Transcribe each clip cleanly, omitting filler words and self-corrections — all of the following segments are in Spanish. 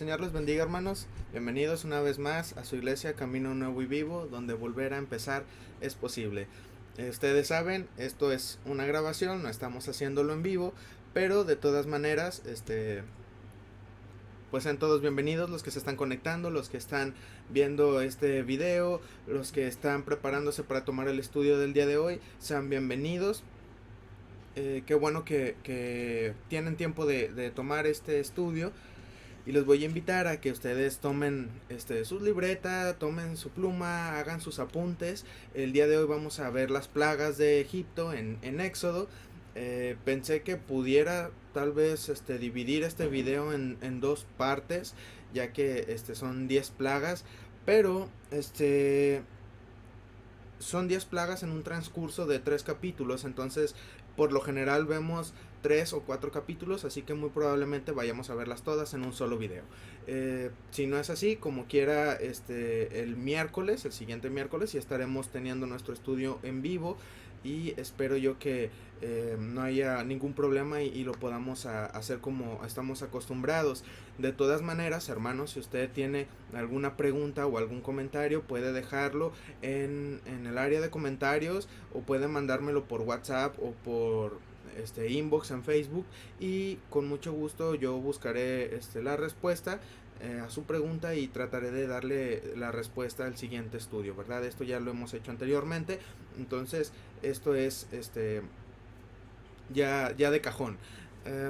Señor les bendiga, hermanos. Bienvenidos una vez más a su iglesia Camino Nuevo y Vivo, donde volver a empezar es posible. Ustedes saben, esto es una grabación, no estamos haciéndolo en vivo, pero de todas maneras, pues sean todos bienvenidos los que se están conectando, los que están viendo este video, los que están preparándose para tomar el estudio del día de hoy, sean bienvenidos. Qué bueno que tienen tiempo de tomar este estudio. Y les voy a invitar a que ustedes tomen su libreta, tomen su pluma, hagan sus apuntes. El día de hoy vamos a ver las plagas de Egipto en Éxodo. Pensé que pudiera tal vez dividir este video en dos partes, ya que son 10 plagas. Pero son 10 plagas en un transcurso de 3 capítulos. Entonces, por lo general vemos 3 o 4 capítulos, así que muy probablemente vayamos a verlas todas en un solo video. Si no es así, como quiera, el miércoles, el siguiente miércoles, ya estaremos teniendo nuestro estudio en vivo. Y espero yo que no haya ningún problema y lo podamos hacer como estamos acostumbrados. De todas maneras, hermanos, si usted tiene alguna pregunta o algún comentario, puede dejarlo en el área de comentarios, o puede mandármelo por WhatsApp o por inbox en Facebook, y con mucho gusto yo buscaré la respuesta a su pregunta y trataré de darle la respuesta al siguiente estudio, ¿verdad? Esto ya lo hemos hecho anteriormente, entonces esto es ya de cajón.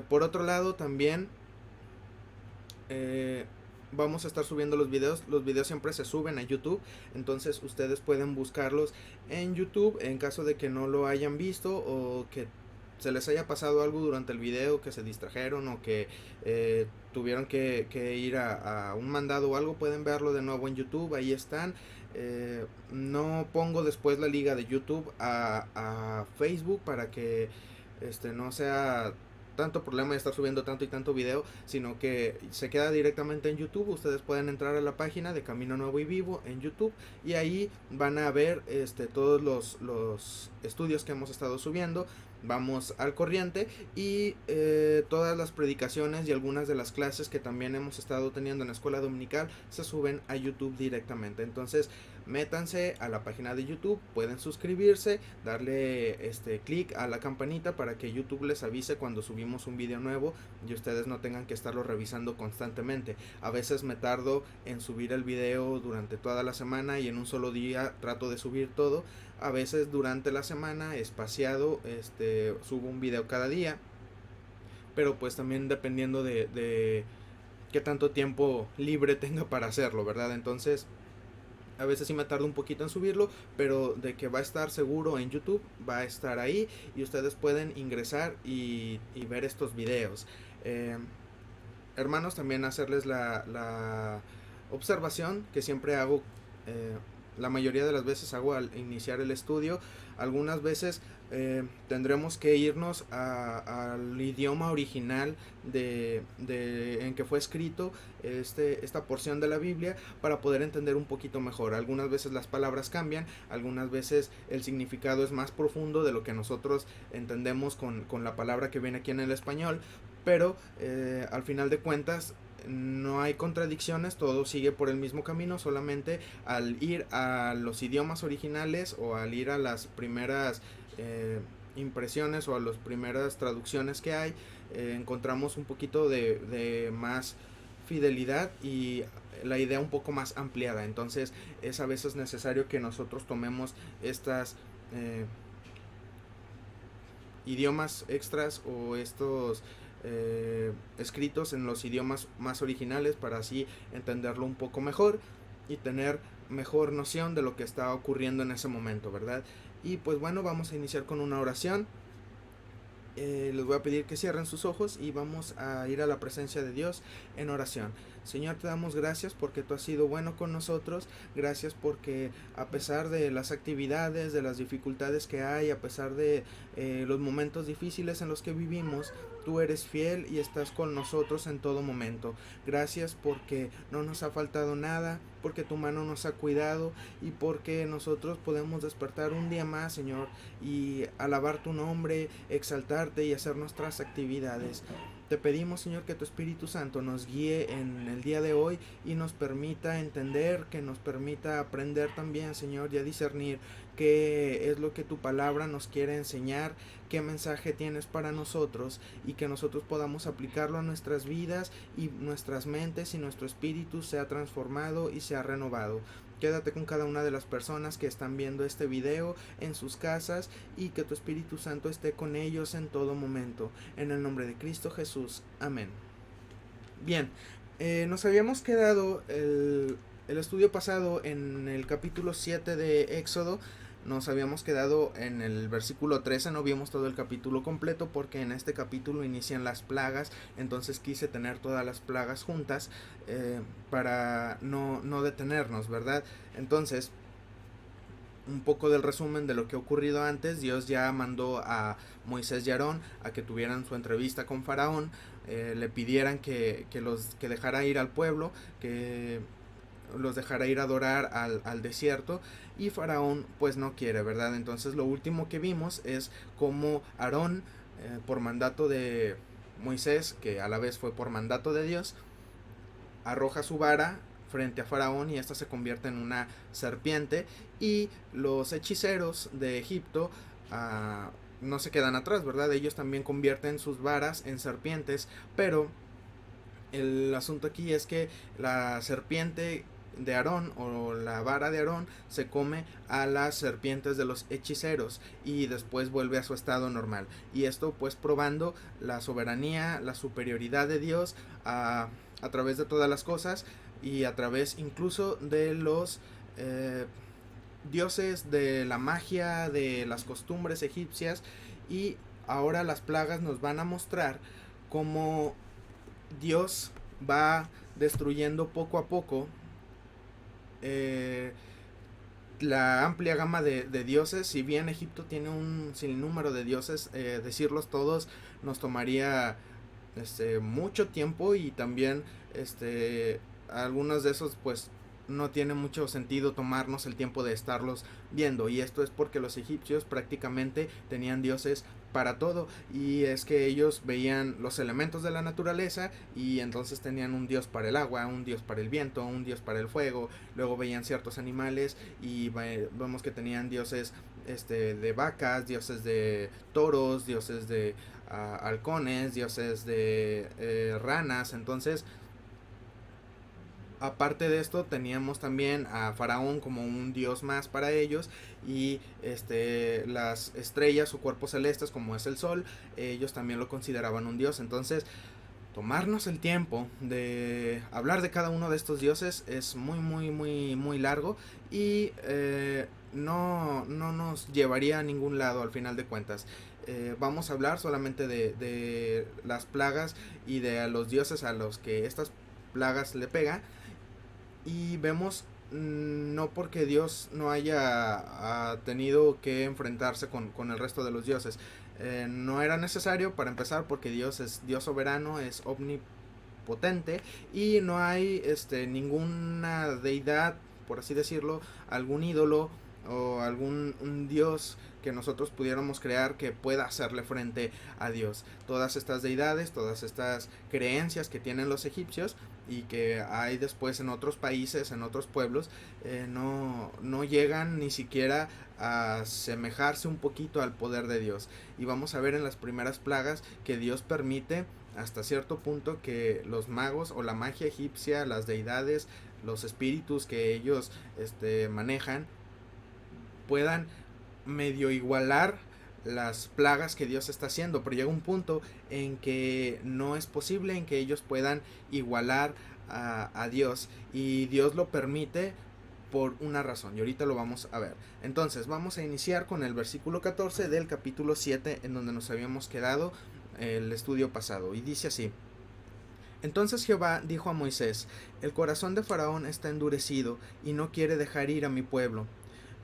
Por otro lado, también vamos a estar subiendo los videos siempre se suben a YouTube, entonces ustedes pueden buscarlos en YouTube en caso de que no lo hayan visto, o que se les haya pasado algo durante el video, que se distrajeron, o que tuvieron que ir a un mandado o algo. Pueden verlo de nuevo en YouTube, ahí están. No pongo después la liga de YouTube a Facebook para que no sea tanto problema de estar subiendo tanto y tanto video, sino que se queda directamente en YouTube. Ustedes pueden entrar a la página de Camino Nuevo y Vivo en YouTube, y ahí van a ver todos los estudios que hemos estado subiendo. Vamos al corriente, y todas las predicaciones y algunas de las clases que también hemos estado teniendo en la escuela dominical se suben a YouTube directamente. Entonces métanse a la página de YouTube, pueden suscribirse, darle clic a la campanita para que YouTube les avise cuando subimos un video nuevo y ustedes no tengan que estarlo revisando constantemente. A veces me tardo en subir el video durante toda la semana, y en un solo día trato de subir todo. A veces durante la semana espaciado, subo un video cada día, pero pues también dependiendo de qué tanto tiempo libre tenga para hacerlo, ¿verdad? Entonces a veces sí me tardo un poquito en subirlo, pero de que va a estar seguro en YouTube, va a estar ahí, y ustedes pueden ingresar y ver estos videos. Hermanos, también hacerles la observación que siempre hago, la mayoría de las veces hago al iniciar el estudio. Algunas veces tendremos que irnos al idioma original en que fue escrito esta porción de la Biblia, para poder entender un poquito mejor. Algunas veces las palabras cambian, algunas veces el significado es más profundo de lo que nosotros entendemos con la palabra que viene aquí en el español, pero al final de cuentas no hay contradicciones, todo sigue por el mismo camino. Solamente al ir a los idiomas originales, o al ir a las primeras impresiones o a las primeras traducciones que hay, encontramos un poquito de más fidelidad y la idea un poco más ampliada. Entonces es a veces necesario que nosotros tomemos estas idiomas extras, o estos escritos en los idiomas más originales, para así entenderlo un poco mejor y tener mejor noción de lo que está ocurriendo en ese momento, ¿verdad? Y pues bueno, vamos a iniciar con una oración. Les voy a pedir que cierren sus ojos y vamos a ir a la presencia de Dios en oración. Señor, te damos gracias porque tú has sido bueno con nosotros. Gracias porque a pesar de las actividades, de las dificultades que hay, a pesar de los momentos difíciles en los que vivimos, tú eres fiel y estás con nosotros en todo momento. Gracias porque no nos ha faltado nada, porque tu mano nos ha cuidado, y porque nosotros podemos despertar un día más, Señor, y alabar tu nombre, exaltarte y hacer nuestras actividades. Te pedimos, Señor, que tu Espíritu Santo nos guíe en el día de hoy y nos permita entender, que nos permita aprender también, Señor, y a discernir qué es lo que tu palabra nos quiere enseñar, qué mensaje tienes para nosotros, y que nosotros podamos aplicarlo a nuestras vidas y nuestras mentes, y nuestro espíritu sea transformado y sea renovado. Quédate con cada una de las personas que están viendo este video en sus casas, y que tu Espíritu Santo esté con ellos en todo momento. En el nombre de Cristo Jesús. Amén. Bien, nos habíamos quedado el estudio pasado en el capítulo 7 de Éxodo. Nos habíamos quedado en el versículo 13, no vimos todo el capítulo completo porque en este capítulo inician las plagas, entonces quise tener todas las plagas juntas para no detenernos, ¿verdad? Entonces, un poco del resumen de lo que ha ocurrido antes. Dios ya mandó a Moisés y Aarón a que tuvieran su entrevista con Faraón, le pidieran que dejara ir al pueblo, que los dejara ir a adorar al desierto, y Faraón pues no quiere, ¿verdad? Entonces lo último que vimos es cómo Aarón, por mandato de Moisés, que a la vez fue por mandato de Dios, arroja su vara frente a Faraón, y esta se convierte en una serpiente, y los hechiceros de Egipto no se quedan atrás, ¿verdad? Ellos también convierten sus varas en serpientes, pero el asunto aquí es que la serpiente de Aarón, o la vara de Aarón, se come a las serpientes de los hechiceros y después vuelve a su estado normal, y esto pues probando la soberanía, la superioridad de Dios a través de todas las cosas, y a través incluso de los dioses, de la magia, de las costumbres egipcias. Y ahora las plagas nos van a mostrar cómo Dios va destruyendo poco a poco la amplia gama de dioses. Si bien Egipto tiene un sinnúmero de dioses, decirlos todos nos tomaría mucho tiempo, y también algunos de esos pues no tiene mucho sentido tomarnos el tiempo de estarlos viendo, y esto es porque los egipcios prácticamente tenían dioses para todo, y es que ellos veían los elementos de la naturaleza, y entonces tenían un dios para el agua, un dios para el viento, un dios para el fuego. Luego veían ciertos animales y vemos que tenían dioses de vacas, dioses de toros, dioses de halcones, dioses de ranas. Entonces, aparte de esto, teníamos también a Faraón como un dios más para ellos, y las estrellas o cuerpos celestes como es el sol, ellos también lo consideraban un dios. Entonces, tomarnos el tiempo de hablar de cada uno de estos dioses es muy largo, y no nos llevaría a ningún lado al final de cuentas. Vamos a hablar solamente de las plagas y de los dioses a los que estas plagas le pegan, y vemos no porque Dios no haya tenido que enfrentarse con el resto de los dioses. No era necesario, para empezar, porque Dios es Dios soberano, es omnipotente, y no hay ninguna deidad, por así decirlo, algún ídolo o algún un dios que nosotros pudiéramos crear que pueda hacerle frente a Dios. Todas estas deidades, todas estas creencias que tienen los egipcios y que hay después en otros países, en otros pueblos, no llegan ni siquiera a asemejarse un poquito al poder de Dios. Y vamos a ver en las primeras plagas que Dios permite hasta cierto punto que los magos o la magia egipcia, las deidades, los espíritus que ellos manejan, puedan medio igualar las plagas que Dios está haciendo, pero llega un punto en que no es posible, en que ellos puedan igualar a Dios, y Dios lo permite por una razón, y ahorita lo vamos a ver. Entonces vamos a iniciar con el versículo 14 del capítulo 7, en donde nos habíamos quedado el estudio pasado, y dice así: Entonces Jehová dijo a Moisés: El corazón de Faraón está endurecido, y no quiere dejar ir a mi pueblo.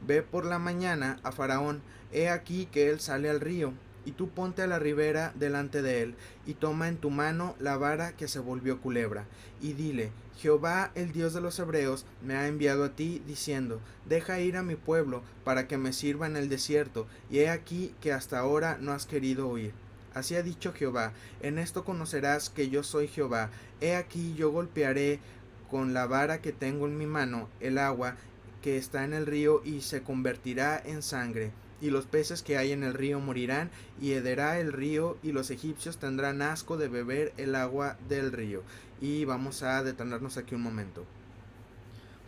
Ve por la mañana a Faraón, he aquí que él sale al río, y tú ponte a la ribera delante de él, y toma en tu mano la vara que se volvió culebra, y dile: Jehová, el Dios de los hebreos, me ha enviado a ti, diciendo: Deja ir a mi pueblo, para que me sirva en el desierto, y he aquí que hasta ahora no has querido oír. Así ha dicho Jehová, en esto conocerás que yo soy Jehová. He aquí yo golpearé con la vara que tengo en mi mano el agua que está en el río y se convertirá en sangre. Y los peces que hay en el río morirán, y hederá el río, y los egipcios tendrán asco de beber el agua del río. Y vamos a detenernos aquí un momento.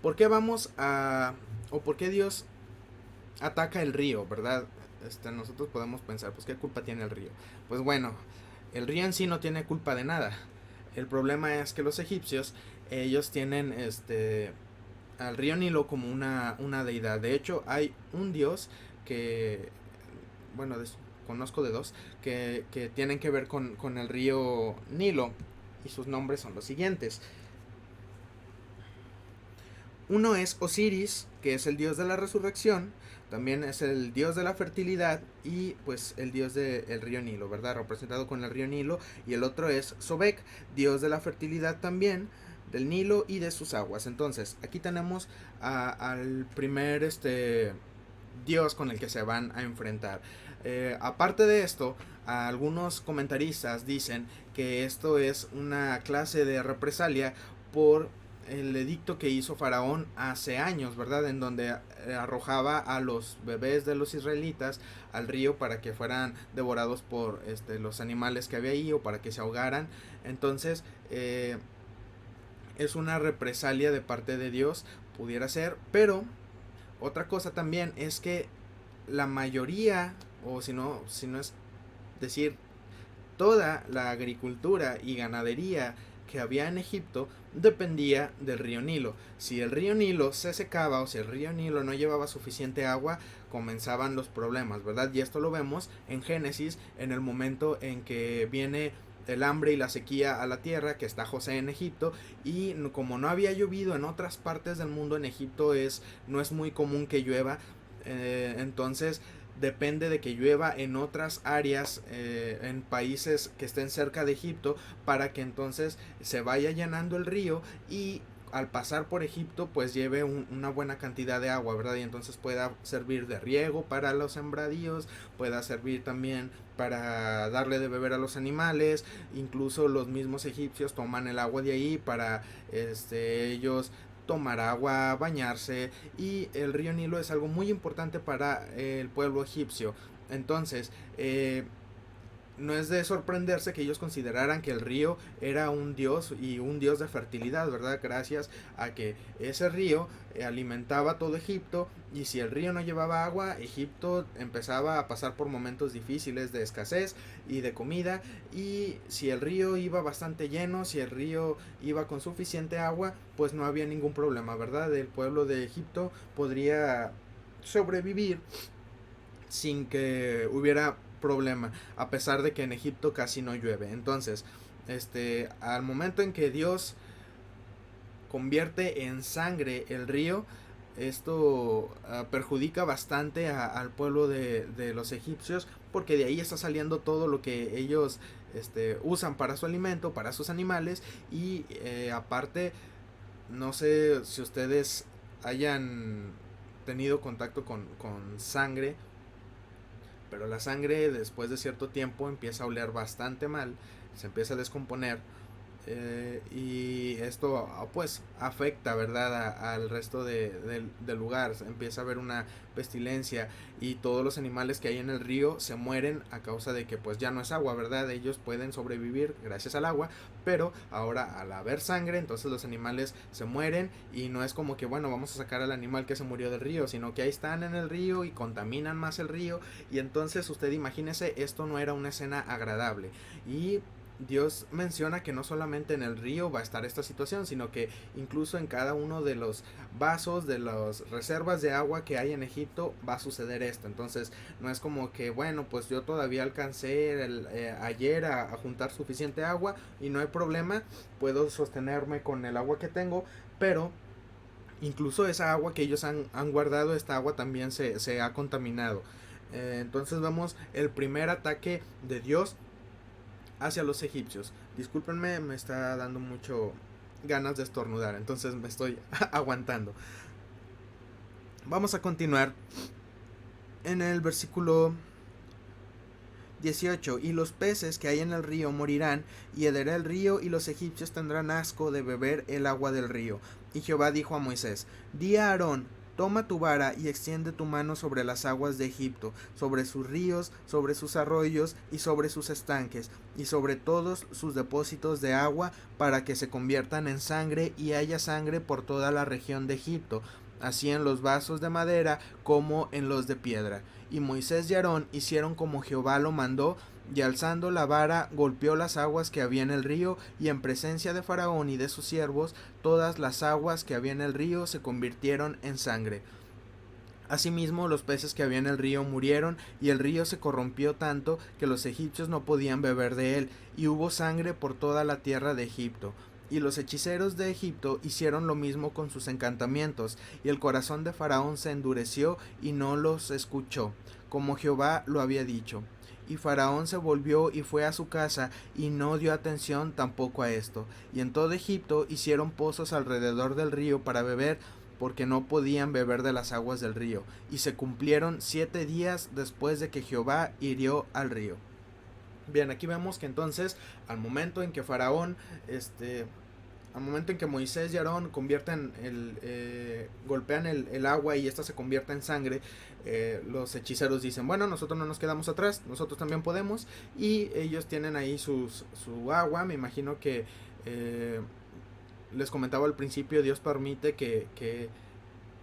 ¿Por qué o por qué Dios ataca el río, verdad? Nosotros podemos pensar, pues, ¿qué culpa tiene el río? Pues bueno, el río en sí no tiene culpa de nada. El problema es que los egipcios, ellos tienen al río Nilo como una deidad. De hecho, hay un dios que, bueno, conozco de dos, que tienen que ver con el río Nilo, y sus nombres son los siguientes. Uno es Osiris, que es el dios de la resurrección, también es el dios de la fertilidad y pues el dios del río Nilo, ¿verdad? Representado con el río Nilo. Y el otro es Sobek, dios de la fertilidad también, del Nilo y de sus aguas. Entonces, aquí tenemos al primer dios con el que se van a enfrentar. Aparte de esto, algunos comentaristas dicen que esto es una clase de represalia por el edicto que hizo Faraón hace años, ¿verdad? En donde arrojaba a los bebés de los israelitas al río para que fueran devorados por los animales que había ahí o para que se ahogaran. Entonces, es una represalia de parte de Dios, pudiera ser, pero otra cosa también es que la mayoría, o si no es decir, toda la agricultura y ganadería que había en Egipto dependía del río Nilo. Si el río Nilo se secaba o si el río Nilo no llevaba suficiente agua, comenzaban los problemas, ¿verdad? Y esto lo vemos en Génesis, en el momento en que viene el hambre y la sequía a la tierra, que está José en Egipto, y como no había llovido en otras partes del mundo, en Egipto no es muy común que llueva, entonces depende de que llueva en otras áreas, en países que estén cerca de Egipto, para que entonces se vaya llenando el río y al pasar por Egipto pues lleve una buena cantidad de agua, ¿verdad? Y entonces pueda servir de riego para los sembradíos, pueda servir también para darle de beber a los animales. Incluso los mismos egipcios toman el agua de ahí para ellos tomar agua, bañarse, y el río Nilo es algo muy importante para el pueblo egipcio. Entonces, no es de sorprenderse que ellos consideraran que el río era un dios y un dios de fertilidad, ¿verdad? Gracias a que ese río alimentaba todo Egipto, y si el río no llevaba agua, Egipto empezaba a pasar por momentos difíciles de escasez y de comida. Y si el río iba bastante lleno, si el río iba con suficiente agua, pues no había ningún problema, ¿verdad? El pueblo de Egipto podría sobrevivir sin que hubiera problema, a pesar de que en Egipto casi no llueve. Entonces, al momento en que Dios convierte en sangre el río, esto perjudica bastante al pueblo de los egipcios, porque de ahí está saliendo todo lo que ellos usan para su alimento, para sus animales. Y aparte, no sé si ustedes hayan tenido contacto con sangre, pero la sangre después de cierto tiempo empieza a oler bastante mal, se empieza a descomponer, y esto pues afecta, ¿verdad? Al resto del lugar. Empieza a haber una pestilencia y todos los animales que hay en el río se mueren a causa de que pues ya no es agua, ¿verdad? Ellos pueden sobrevivir gracias al agua, pero ahora al haber sangre, entonces los animales se mueren, y no es como que bueno, vamos a sacar al animal que se murió del río, sino que ahí están en el río y contaminan más el río. Y entonces usted imagínese, esto no era una escena agradable. Y Dios menciona que no solamente en el río va a estar esta situación, sino que incluso en cada uno de los vasos, de las reservas de agua que hay en Egipto, va a suceder esto. Entonces no es como que bueno, pues yo todavía alcancé ayer a juntar suficiente agua y no hay problema, puedo sostenerme con el agua que tengo. Pero incluso esa agua que ellos han guardado, esta agua también se ha contaminado. Entonces vemos el primer ataque de Dios hacia los egipcios. Discúlpenme, me está dando mucho ganas de estornudar, entonces me estoy aguantando. Vamos a continuar en el versículo 18. Y los peces que hay en el río morirán, y helerá el río, y los egipcios tendrán asco de beber el agua del río. Y Jehová dijo a Moisés: Di a Aarón: Toma tu vara y extiende tu mano sobre las aguas de Egipto, sobre sus ríos, sobre sus arroyos y sobre sus estanques, y sobre todos sus depósitos de agua, para que se conviertan en sangre y haya sangre por toda la región de Egipto, así en los vasos de madera como en los de piedra. Y Moisés y Aarón hicieron como Jehová lo mandó, y alzando la vara golpeó las aguas que había en el río, y en presencia de Faraón y de sus siervos todas las aguas que había en el río se convirtieron en sangre. Asimismo, los peces que había en el río murieron, y el río se corrompió tanto que los egipcios no podían beber de él, y hubo sangre por toda la tierra de Egipto. Y los hechiceros de Egipto hicieron lo mismo con sus encantamientos, y el corazón de Faraón se endureció y no los escuchó, como Jehová lo había dicho. Y Faraón se volvió y fue a su casa, y no dio atención tampoco a esto. Y en todo Egipto hicieron pozos alrededor del río para beber, porque no podían beber de las aguas del río. Y se cumplieron 7 días después de que Jehová hirió al río. Bien, aquí vemos que entonces, al momento en que Faraón, al momento en que Moisés y Aarón golpean el agua y esta se convierte en sangre, los hechiceros dicen: bueno, nosotros no nos quedamos atrás, nosotros también podemos. Y ellos tienen ahí su agua. Me imagino que les comentaba al principio, Dios permite que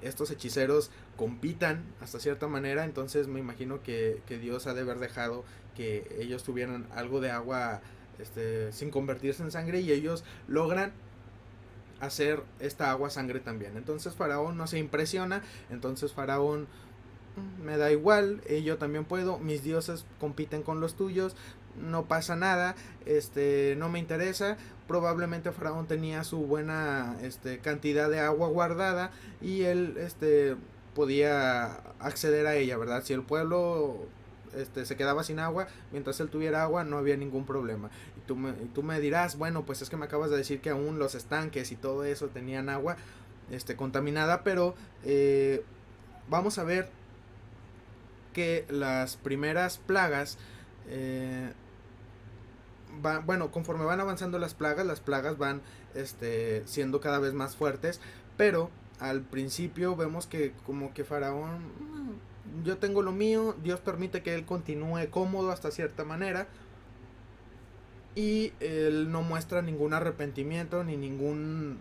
estos hechiceros compitan hasta cierta manera. Entonces me imagino que Dios ha de haber dejado que ellos tuvieran algo de agua sin convertirse en sangre, y ellos logran hacer esta agua sangre también. Entonces Faraón no se impresiona. Entonces Faraón: me da igual, yo también puedo, mis dioses compiten con los tuyos, no pasa nada, no me interesa. Probablemente Faraón tenía su buena cantidad de agua guardada, y él podía acceder a ella, ¿verdad? Si el pueblo se quedaba sin agua, mientras él tuviera agua, no había ningún problema. Y tú me dirás: bueno, pues es que me acabas de decir que aún los estanques y todo eso tenían agua contaminada. Pero vamos a ver que las primeras plagas, bueno, conforme van avanzando las plagas van siendo cada vez más fuertes. Pero al principio vemos que como que Faraón: yo tengo lo mío, Dios permite que él continúe cómodo hasta cierta manera, y él no muestra ningún arrepentimiento, ni ningún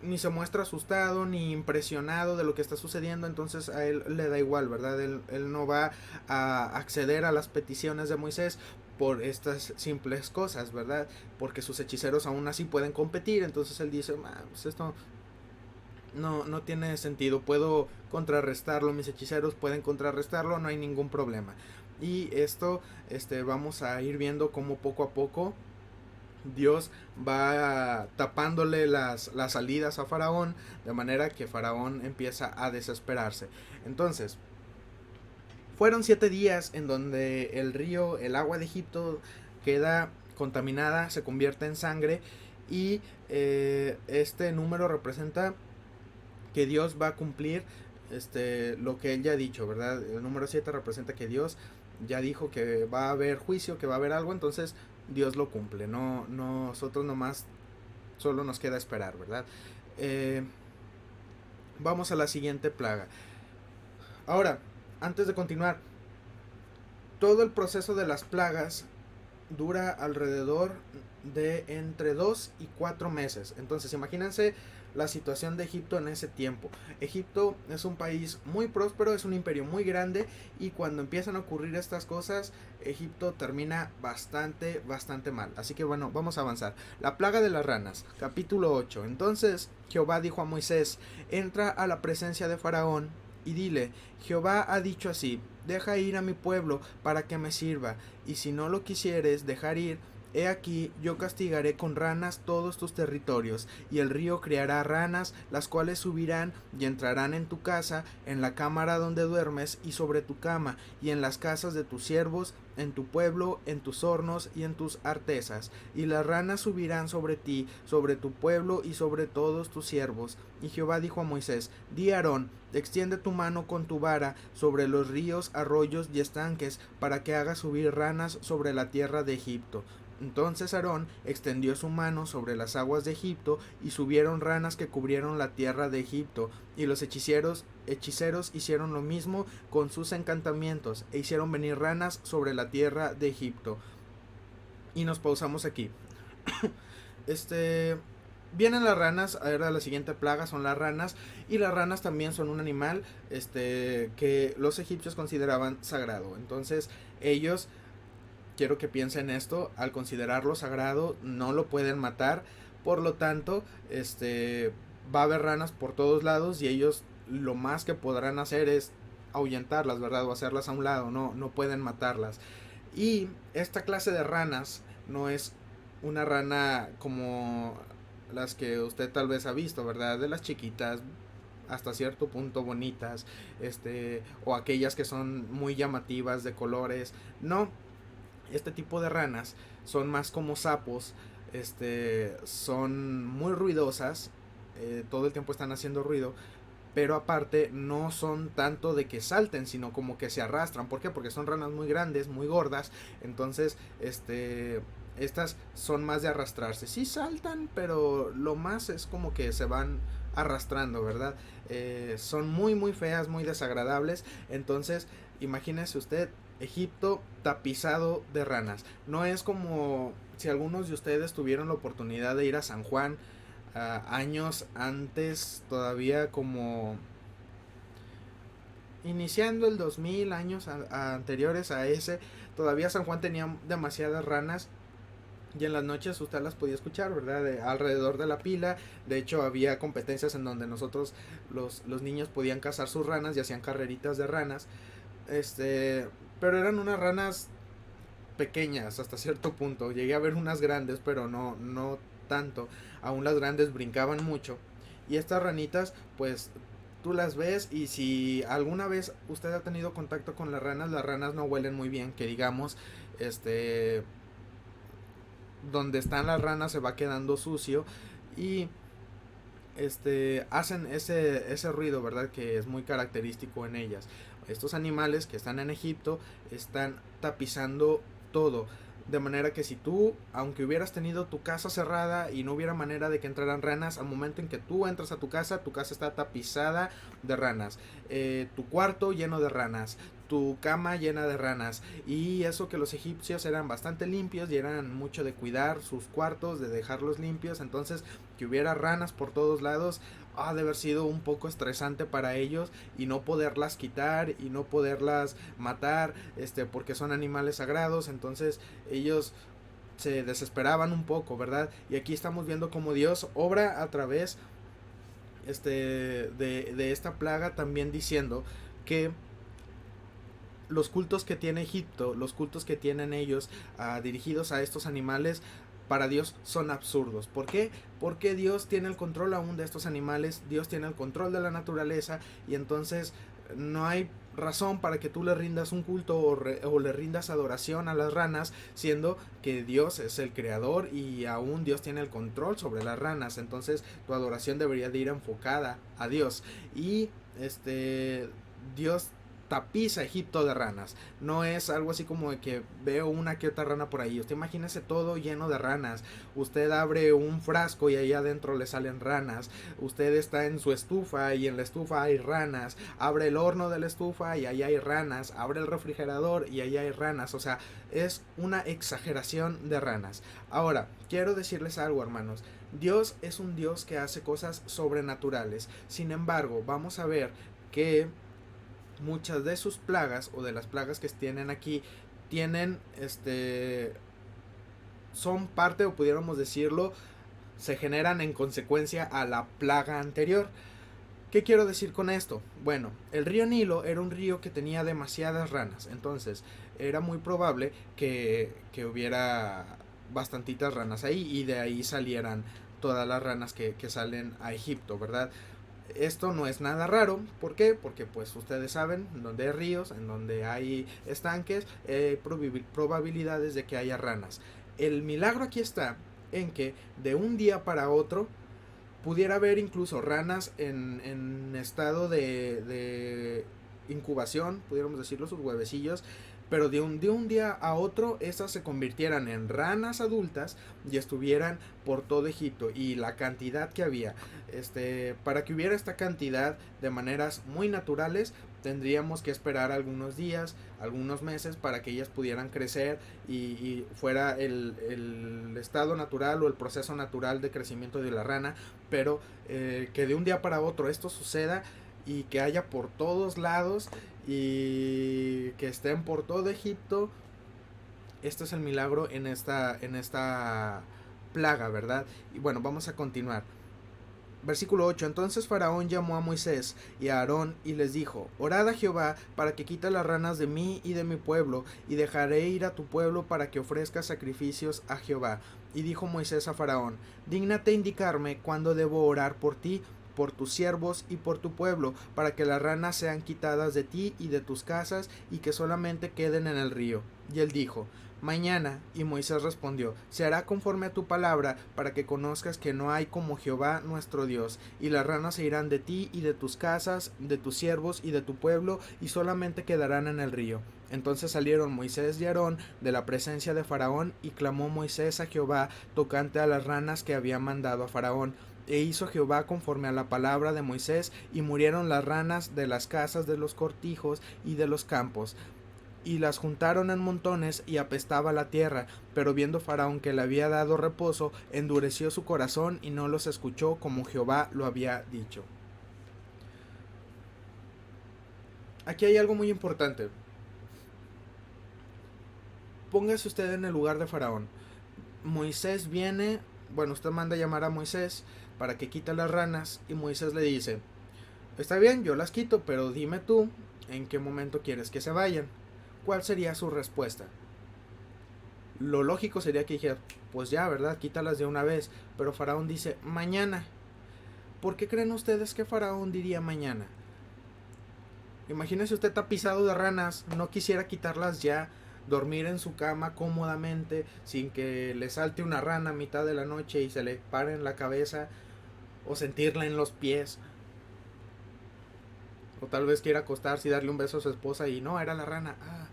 ni se muestra asustado ni impresionado de lo que está sucediendo. Entonces a él le da igual, ¿verdad? Él no va a acceder a las peticiones de Moisés por estas simples cosas, ¿verdad? Porque sus hechiceros aún así pueden competir. Entonces él dice: pues esto no tiene sentido, puedo contrarrestarlo, mis hechiceros pueden contrarrestarlo, no hay ningún problema. Y esto vamos a ir viendo cómo poco a poco Dios va tapándole las salidas a Faraón, de manera que Faraón empieza a desesperarse. Entonces, fueron 7 días en donde el río, el agua de Egipto, queda contaminada, se convierte en sangre, y este número representa que Dios va a cumplir lo que él ya ha dicho, ¿verdad? El número 7 representa que Dios ya dijo que va a haber juicio, que va a haber algo. Entonces Dios lo cumple. Nosotros nomás solo nos queda esperar, ¿verdad? Vamos a la siguiente plaga. Ahora, antes de continuar, todo el proceso de las plagas dura alrededor de entre 2 y 4 meses. Entonces imagínense la situación de Egipto en ese tiempo. Egipto es un país muy próspero, es un imperio muy grande, y cuando empiezan a ocurrir estas cosas, Egipto termina bastante mal. Así que bueno, vamos a avanzar. La plaga de las ranas, capítulo 8. Entonces Jehová dijo a Moisés: entra a la presencia de Faraón y dile: Jehová ha dicho así: deja ir a mi pueblo para que me sirva, y si no lo quisieres dejar ir, He aquí, yo castigaré con ranas todos tus territorios, y el río criará ranas, las cuales subirán y entrarán en tu casa, en la cámara donde duermes, y sobre tu cama, y en las casas de tus siervos, en tu pueblo, en tus hornos y en tus artesas. Y las ranas subirán sobre ti, sobre tu pueblo y sobre todos tus siervos. Y Jehová dijo a Moisés: Di a Aarón: extiende tu mano con tu vara sobre los ríos, arroyos y estanques, para que haga subir ranas sobre la tierra de Egipto. Entonces Aarón extendió su mano sobre las aguas de Egipto, y subieron ranas que cubrieron la tierra de Egipto. Y los hechiceros hicieron lo mismo con sus encantamientos, e hicieron venir ranas sobre la tierra de Egipto. Y nos pausamos aquí. este Vienen las ranas. Ahora la siguiente plaga son las ranas. Y las ranas también son un animal que los egipcios consideraban sagrado. Entonces ellos, quiero que piensen esto, al considerarlo sagrado no lo pueden matar. Por lo tanto, va a haber ranas por todos lados, y ellos lo más que podrán hacer es ahuyentarlas, ¿verdad? O hacerlas a un lado, no pueden matarlas. Y esta clase de ranas no es una rana como las que usted tal vez ha visto, ¿verdad? De las chiquitas, hasta cierto punto bonitas, o aquellas que son muy llamativas de colores. No, este tipo de ranas son más como sapos. Son muy ruidosas, todo el tiempo están haciendo ruido, pero aparte no son tanto de que salten, sino como que se arrastran. ¿Por qué? Porque son ranas muy grandes, muy gordas. Entonces, estas son más de arrastrarse. Sí saltan, pero lo más es como que se van arrastrando, ¿verdad? Son muy muy feas, muy desagradables. Entonces, imagínese usted Egipto tapizado de ranas. No es como si algunos de ustedes tuvieron la oportunidad de ir a San Juan años antes, todavía como iniciando el 2000, años anteriores a ese. Todavía San Juan tenía demasiadas ranas, y en las noches usted las podía escuchar, ¿verdad? Alrededor de la pila. De hecho, había competencias en donde nosotros, los niños, podían cazar sus ranas y hacían carreritas de ranas. Pero eran unas ranas pequeñas hasta cierto punto. Llegué a ver unas grandes, pero no tanto. Aún las grandes brincaban mucho. Y estas ranitas, pues tú las ves, y si alguna vez usted ha tenido contacto con las ranas no huelen muy bien, que digamos. Donde están las ranas se va quedando sucio, y hacen ese ruido, ¿verdad? Que es muy característico en ellas. Estos animales que están en Egipto están tapizando todo. De manera que si tú, aunque hubieras tenido tu casa cerrada y no hubiera manera de que entraran ranas, al momento en que tú entras a tu casa está tapizada de ranas. Tu cuarto lleno de ranas. Tu cama llena de ranas. Y eso que los egipcios eran bastante limpios y eran mucho de cuidar sus cuartos, de dejarlos limpios. Entonces, que hubiera ranas por todos lados ha de haber sido un poco estresante para ellos, y no poderlas quitar y no poderlas matar, porque son animales sagrados. Entonces ellos se desesperaban un poco, ¿verdad? Y aquí estamos viendo cómo Dios obra a través de esta plaga, también diciendo que los cultos que tiene Egipto, los cultos que tienen ellos dirigidos a estos animales, para Dios son absurdos. ¿Por qué? Porque Dios tiene el control aún de estos animales, Dios tiene el control de la naturaleza, y entonces no hay razón para que tú le rindas un culto o le rindas adoración a las ranas, siendo que Dios es el creador y aún Dios tiene el control sobre las ranas. Entonces tu adoración debería de ir enfocada a Dios. Y Dios tapiza Egipto de ranas. No es algo así como de que veo una que otra rana por ahí. Usted imagínese todo lleno de ranas. Usted abre un frasco y ahí adentro le salen ranas. Usted está en su estufa y en la estufa hay ranas. Abre el horno de la estufa y ahí hay ranas. Abre el refrigerador y ahí hay ranas. O sea, es una exageración de ranas. Ahora, quiero decirles algo, hermanos. Dios es un Dios que hace cosas sobrenaturales. Sin embargo, vamos a ver que muchas de sus plagas, o de las plagas que tienen aquí, tienen son parte, o pudiéramos decirlo, se generan en consecuencia a la plaga anterior. ¿Qué quiero decir con esto? Bueno, el río Nilo era un río que tenía demasiadas ranas. Entonces era muy probable que hubiera bastantitas ranas ahí, y de ahí salieran todas las ranas que salen a Egipto, ¿verdad? Esto no es nada raro. ¿Por qué? Porque pues ustedes saben, en donde hay ríos, en donde hay estanques, probabilidades de que haya ranas. El milagro aquí está en que de un día para otro pudiera haber incluso ranas en estado de incubación, pudiéramos decirlo, sus huevecillos, pero de un día a otro esas se convirtieran en ranas adultas y estuvieran por todo Egipto. Y la cantidad que había, para que hubiera esta cantidad de maneras muy naturales, tendríamos que esperar algunos días, algunos meses, para que ellas pudieran crecer y fuera el estado natural o el proceso natural de crecimiento de la rana. Pero que de un día para otro esto suceda y que haya por todos lados y que estén por todo Egipto, este es el milagro en esta plaga, ¿verdad? Y bueno, vamos a continuar. Versículo 8. Entonces Faraón llamó a Moisés y a Aarón y les dijo: Orad a Jehová para que quite las ranas de mí y de mi pueblo, y dejaré ir a tu pueblo para que ofrezca sacrificios a Jehová. Y dijo Moisés a Faraón: Dígnate indicarme cuándo debo orar por ti, por tus siervos y por tu pueblo, para que las ranas sean quitadas de ti y de tus casas, y que solamente queden en el río. Y él dijo: Mañana. Y Moisés respondió: Se hará conforme a tu palabra, para que conozcas que no hay como Jehová nuestro Dios. Y las ranas se irán de ti y de tus casas, de tus siervos y de tu pueblo, y solamente quedarán en el río. Entonces salieron Moisés y Aarón de la presencia de Faraón, y clamó Moisés a Jehová tocante a las ranas que había mandado a Faraón. E hizo Jehová conforme a la palabra de Moisés, y murieron las ranas de las casas, de los cortijos y de los campos, y las juntaron en montones, y apestaba la tierra. Pero viendo Faraón que le había dado reposo, endureció su corazón y no los escuchó, como Jehová lo había dicho. Aquí hay algo muy importante. Póngase usted en el lugar de Faraón. Moisés viene, bueno, usted manda a llamar a Moisés para que quite las ranas, y Moisés le dice: Está bien, yo las quito, pero dime tú en qué momento quieres que se vayan. ¿Cuál sería su respuesta? Lo lógico sería que dijera: pues ya, ¿verdad? Quítalas de una vez. Pero Faraón dice: mañana. ¿Por qué creen ustedes que Faraón diría mañana? Imagínese usted tapizado de ranas, no quisiera quitarlas ya, dormir en su cama cómodamente, sin que le salte una rana a mitad de la noche y se le pare en la cabeza, o sentirla en los pies. O tal vez quiera acostarse y darle un beso a su esposa y no, era la rana. Ah.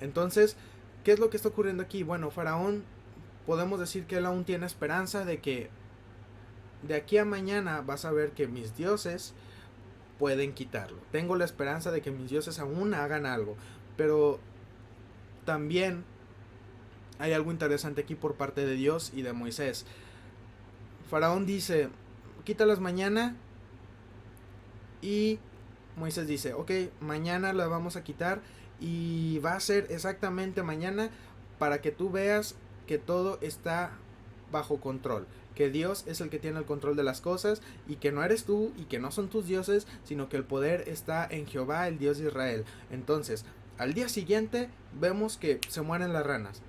Entonces, ¿qué es lo que está ocurriendo aquí? Bueno, Faraón, podemos decir que él aún tiene esperanza de que de aquí a mañana vas a ver que mis dioses pueden quitarlo. Tengo la esperanza de que mis dioses aún hagan algo. Pero también hay algo interesante aquí por parte de Dios y de Moisés. Faraón dice: quítalas mañana. Y Moisés dice: ok, mañana las vamos a quitar. Y va a ser exactamente mañana, para que tú veas que todo está bajo control, que Dios es el que tiene el control de las cosas, y que no eres tú y que no son tus dioses, sino que el poder está en Jehová, el Dios de Israel. Entonces, al día siguiente vemos que se mueren las ranas.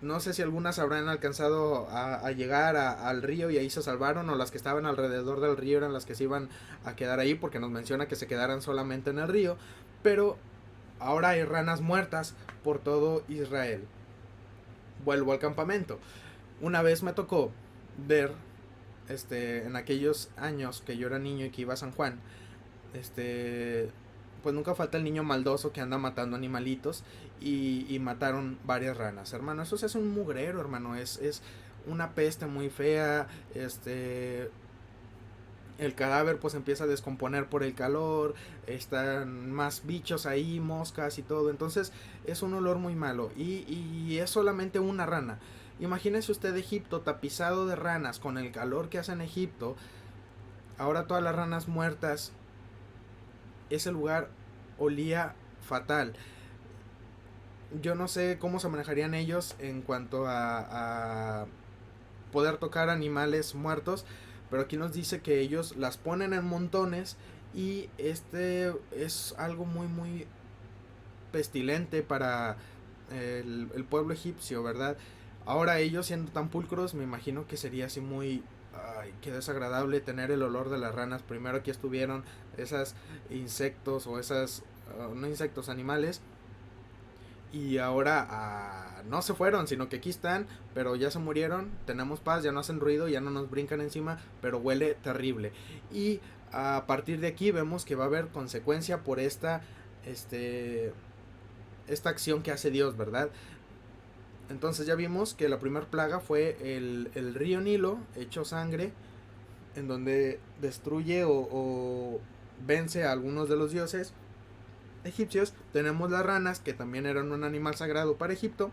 No sé si algunas habrán alcanzado a llegar al río y ahí se salvaron, o las que estaban alrededor del río eran las que se iban a quedar ahí, porque nos menciona que se quedaran solamente en el río. Pero ahora hay ranas muertas por todo Israel. Vuelvo al campamento. Una vez me tocó ver, en aquellos años que yo era niño y que iba a San Juan, pues nunca falta el niño maldoso que anda matando animalitos, y mataron varias ranas, hermano. Eso es un mugrero, hermano. Es una peste muy fea. El cadáver pues empieza a descomponer por el calor, están más bichos ahí, moscas y todo. Entonces es un olor muy malo, y es solamente una rana. Imagínese usted Egipto tapizado de ranas, con el calor que hace en Egipto. Ahora todas las ranas muertas. Ese lugar olía fatal. Yo no sé cómo se manejarían ellos en cuanto a poder tocar animales muertos, pero aquí nos dice que ellos las ponen en montones, y es algo muy muy pestilente para el pueblo egipcio, ¿verdad? Ahora ellos siendo tan pulcros, me imagino que sería así muy... Ay, qué desagradable tener el olor de las ranas. Primero aquí estuvieron esas insectos o esas... no insectos, animales. Y ahora no se fueron, sino que aquí están, pero ya se murieron. Tenemos paz, ya no hacen ruido, ya no nos brincan encima, pero huele terrible. Y a partir de aquí vemos que va a haber consecuencia por este, esta acción que hace Dios, ¿verdad? Entonces ya vimos que la primera plaga fue el río Nilo, hecho sangre, en donde destruye o vence a algunos de los dioses egipcios. Tenemos las ranas, que también eran un animal sagrado para Egipto.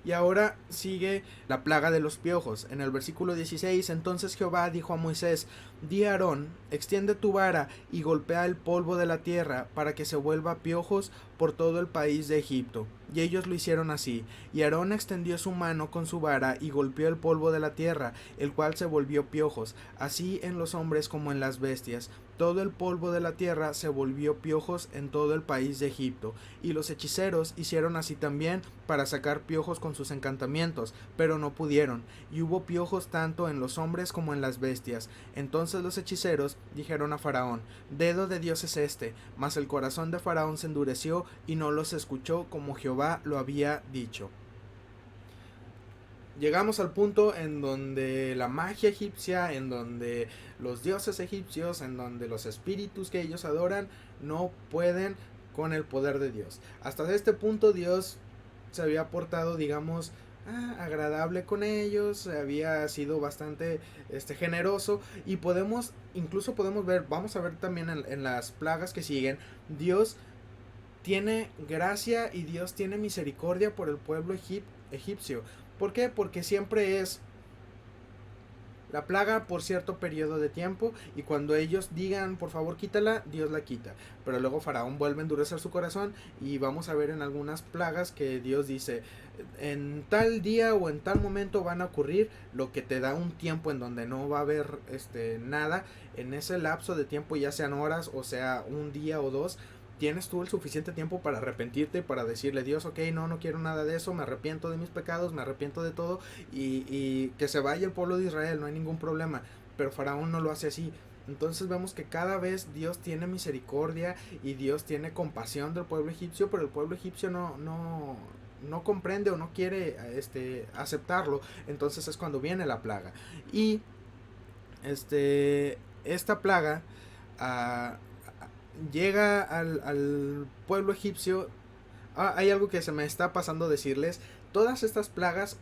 Y ahora sigue la plaga de los piojos. En el versículo 16, entonces Jehová dijo a Moisés, di a Aarón, extiende tu vara y golpea el polvo de la tierra para que se vuelva piojos por todo el país de Egipto. Y ellos lo hicieron así. Y Aarón extendió su mano con su vara y golpeó el polvo de la tierra, el cual se volvió piojos, así en los hombres como en las bestias. Todo el polvo de la tierra se volvió piojos en todo el país de Egipto. Y los hechiceros hicieron así también para sacar piojos con sus encantamientos, pero no pudieron. Y hubo piojos tanto en los hombres como en las bestias. Entonces los hechiceros dijeron a Faraón, dedo de Dios es este. Mas el corazón de Faraón se endureció y no los escuchó como Jehová lo había dicho. Llegamos al punto en donde la magia egipcia, en donde los dioses egipcios, en donde los espíritus que ellos adoran no pueden con el poder de Dios. Hasta este punto Dios se había portado, digamos, agradable con ellos, había sido bastante generoso, y incluso podemos ver, vamos a ver también en las plagas que siguen, Dios tiene gracia y Dios tiene misericordia por el pueblo egipcio. ¿Por qué? Porque siempre es la plaga por cierto periodo de tiempo, y cuando ellos digan por favor quítala, Dios la quita. Pero luego Faraón vuelve a endurecer su corazón, y vamos a ver en algunas plagas que Dios dice, en tal día o en tal momento van a ocurrir, lo que te da un tiempo en donde no va a haber nada. En ese lapso de tiempo, ya sean horas o sea un día o dos, tienes tú el suficiente tiempo para arrepentirte, para decirle, Dios, ok, no quiero nada de eso, me arrepiento de mis pecados, me arrepiento de todo, y que se vaya el pueblo de Israel, no hay ningún problema. Pero Faraón no lo hace así. Entonces vemos que cada vez Dios tiene misericordia y Dios tiene compasión del pueblo egipcio, pero el pueblo egipcio no comprende o no quiere aceptarlo. Entonces es cuando viene la plaga. Y esta plaga uh, llega al pueblo egipcio. Hay algo que se me está pasando decirles. Todas estas plagas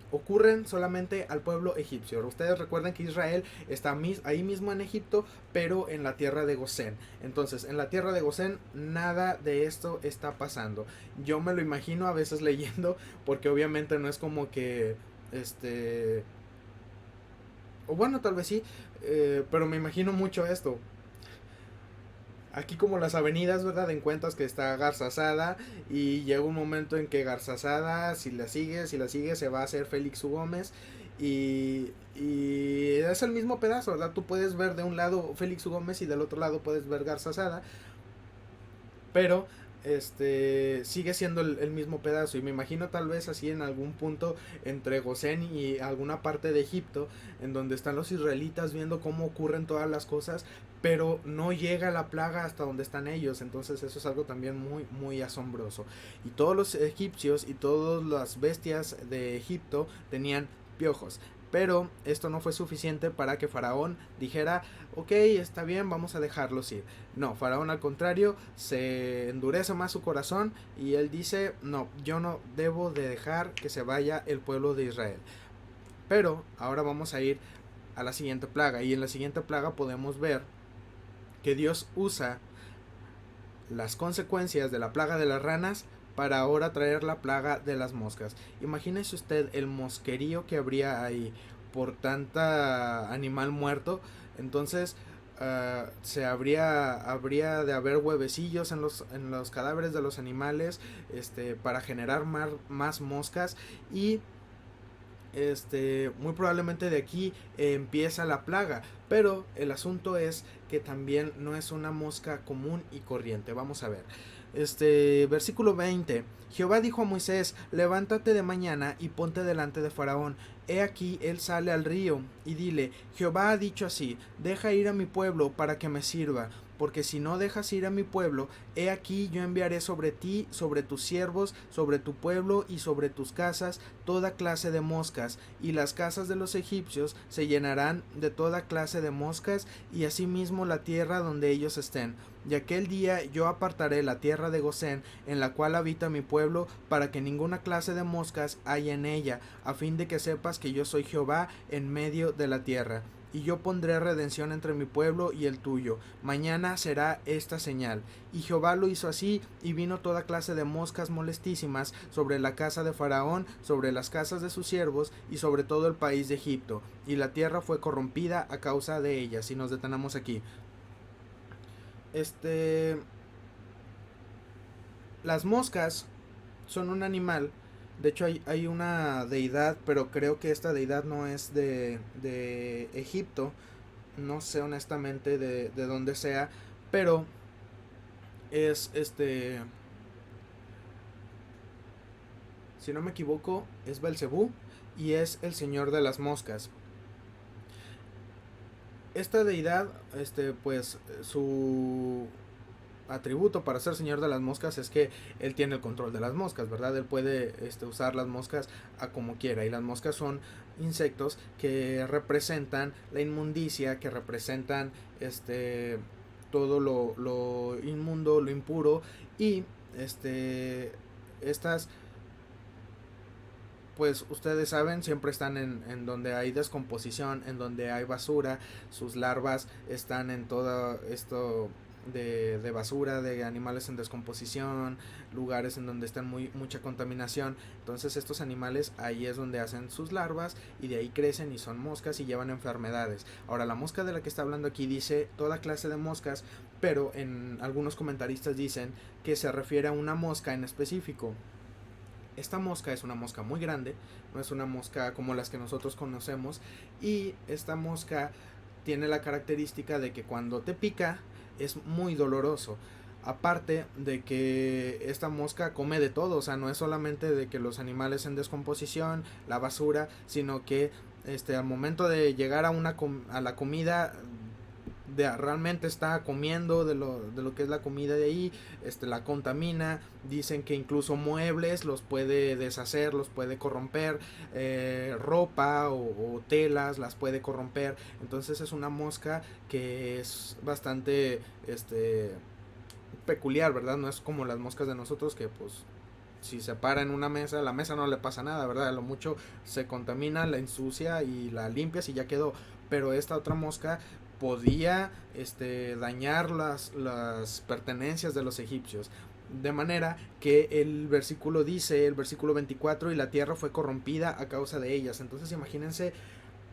ocurren solamente al pueblo egipcio. Ustedes recuerden que Israel está ahí mismo en Egipto, pero en la tierra de Gosén. Entonces, en la tierra de Gosén nada de esto está pasando. Yo me lo imagino a veces leyendo, porque obviamente no es como que o bueno, tal vez sí, pero me imagino mucho esto. Aquí como las avenidas, ¿verdad? Encuentras que está Garzazada, y llega un momento en que Garzazada, si la sigue, se va a hacer Félix U. Gómez, y es el mismo pedazo, ¿verdad? Tú puedes ver de un lado Félix U. Gómez y del otro lado puedes ver Garzazada, pero sigue siendo el mismo pedazo, y me imagino tal vez así en algún punto entre Gosén y alguna parte de Egipto, en donde están los israelitas viendo cómo ocurren todas las cosas, pero no llega la plaga hasta donde están ellos. Entonces eso es algo también muy muy asombroso. Y todos los egipcios y todas las bestias de Egipto tenían piojos, pero esto no fue suficiente para que Faraón dijera, ok, está bien, vamos a dejarlos ir. No, Faraón al contrario, se endurece más su corazón, y él dice, no, yo no debo de dejar que se vaya el pueblo de Israel. Pero ahora vamos a ir a la siguiente plaga, y en la siguiente plaga podemos ver que Dios usa las consecuencias de la plaga de las ranas para ahora traer la plaga de las moscas. Imagínese usted el mosquerío que habría ahí por tanta animal muerto. Entonces habría de haber huevecillos en los cadáveres de los animales, para generar más moscas, y muy probablemente de aquí empieza la plaga. Pero el asunto es que también no es una mosca común y corriente. Vamos a ver. Versículo 20. Jehová dijo a Moisés: levántate de mañana y ponte delante de Faraón. He aquí él sale al río, y dile: Jehová ha dicho así: deja ir a mi pueblo para que me sirva. Porque si no dejas ir a mi pueblo, he aquí yo enviaré sobre ti, sobre tus siervos, sobre tu pueblo y sobre tus casas toda clase de moscas, y las casas de los egipcios se llenarán de toda clase de moscas, y asimismo la tierra donde ellos estén. Y aquel día yo apartaré la tierra de Gosén, en la cual habita mi pueblo, para que ninguna clase de moscas haya en ella, a fin de que sepas que yo soy Jehová en medio de la tierra. Y yo pondré redención entre mi pueblo y el tuyo. Mañana será esta señal. Y Jehová lo hizo así, y vino toda clase de moscas molestísimas sobre la casa de Faraón, sobre las casas de sus siervos, y sobre todo el país de Egipto. Y la tierra fue corrompida a causa de ellas. Y nos detenemos aquí. Las moscas son un animal. De hecho hay una deidad, pero creo que esta deidad no es de Egipto. No sé honestamente de dónde sea, pero es si no me equivoco, es Belcebú y es el señor de las moscas. Esta deidad, pues su atributo para ser señor de las moscas es que él tiene el control de las moscas, ¿verdad? Él puede usar las moscas a como quiera, y las moscas son insectos que representan la inmundicia, que representan todo lo inmundo, lo impuro, y estas, pues ustedes saben, siempre están en donde hay descomposición, en donde hay basura. Sus larvas están en todo esto de basura, de animales en descomposición, lugares en donde está mucha contaminación. Entonces estos animales ahí es donde hacen sus larvas, y de ahí crecen y son moscas y llevan enfermedades. Ahora, la mosca de la que está hablando aquí dice toda clase de moscas, pero en algunos comentaristas dicen que se refiere a una mosca en específico. Esta mosca es una mosca muy grande, no es una mosca como las que nosotros conocemos, y esta mosca tiene la característica de que cuando te pica es muy doloroso. Aparte de que esta mosca come de todo, o sea, no es solamente de que los animales en descomposición, la basura, sino que al momento de llegar a la comida, realmente está comiendo de lo que es la comida de ahí, la contamina. Dicen que incluso muebles los puede deshacer, los puede corromper, ropa o telas las puede corromper. Entonces es una mosca que es bastante peculiar, ¿verdad? No es como las moscas de nosotros, que pues si se para en una mesa, la mesa no le pasa nada, ¿verdad? A lo mucho se contamina, la ensucia y la limpias y ya quedó. Pero esta otra mosca podía dañar las pertenencias de los egipcios. De manera que el versículo dice, el versículo 24, y la tierra fue corrompida a causa de ellas. Entonces imagínense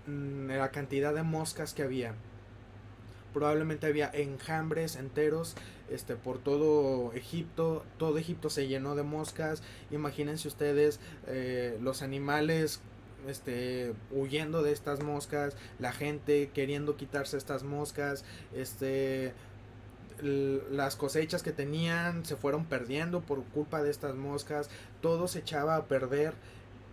la cantidad de moscas que había. Probablemente había enjambres enteros por todo Egipto se llenó de moscas. Imagínense ustedes los animales huyendo de estas moscas, la gente queriendo quitarse estas moscas, las cosechas que tenían se fueron perdiendo por culpa de estas moscas, todo se echaba a perder.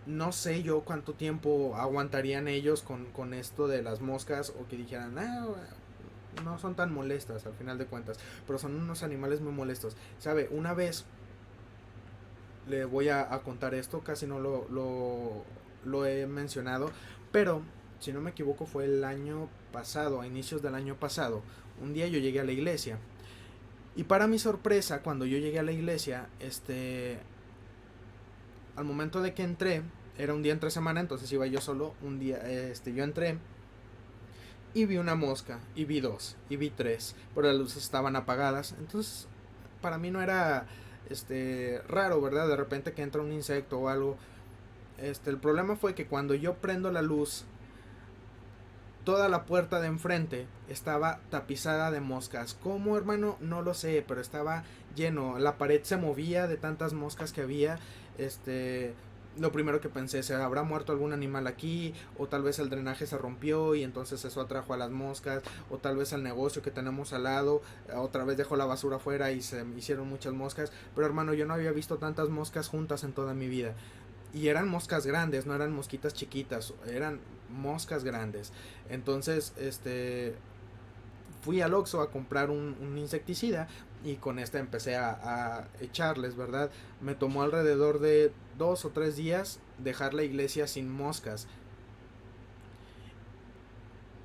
No sé yo cuánto tiempo aguantarían ellos con esto de las moscas, o que dijeran, no son tan molestas al final de cuentas, pero son unos animales muy molestos. ¿Sabe? Una vez le voy a contar esto, casi no lo he mencionado, pero si no me equivoco fue el año pasado, a inicios del año pasado. Un día yo llegué a la iglesia, y para mi sorpresa, cuando yo llegué a la iglesia, al momento de que entré, era un día entre semana, entonces iba yo solo. Un día yo entré y vi una mosca, y vi dos, y vi tres, pero las luces estaban apagadas. Entonces para mí no era raro, ¿verdad? De repente que entra un insecto o algo. El problema fue que cuando yo prendo la luz, toda la puerta de enfrente estaba tapizada de moscas. ¿Cómo, hermano? No lo sé, pero estaba lleno. La pared se movía de tantas moscas que había. lo primero que pensé, ¿se habrá muerto algún animal aquí? O tal vez el drenaje se rompió y entonces eso atrajo a las moscas. O tal vez el negocio que tenemos al lado otra vez dejó la basura afuera y se hicieron muchas moscas. Pero hermano, yo no había visto tantas moscas juntas en toda mi vida. Y eran moscas grandes, no eran mosquitas chiquitas, eran moscas grandes. Entonces, fui al Oxxo a comprar un insecticida y con esta empecé a echarles, ¿verdad? Me tomó alrededor de 2 o 3 días dejar la iglesia sin moscas.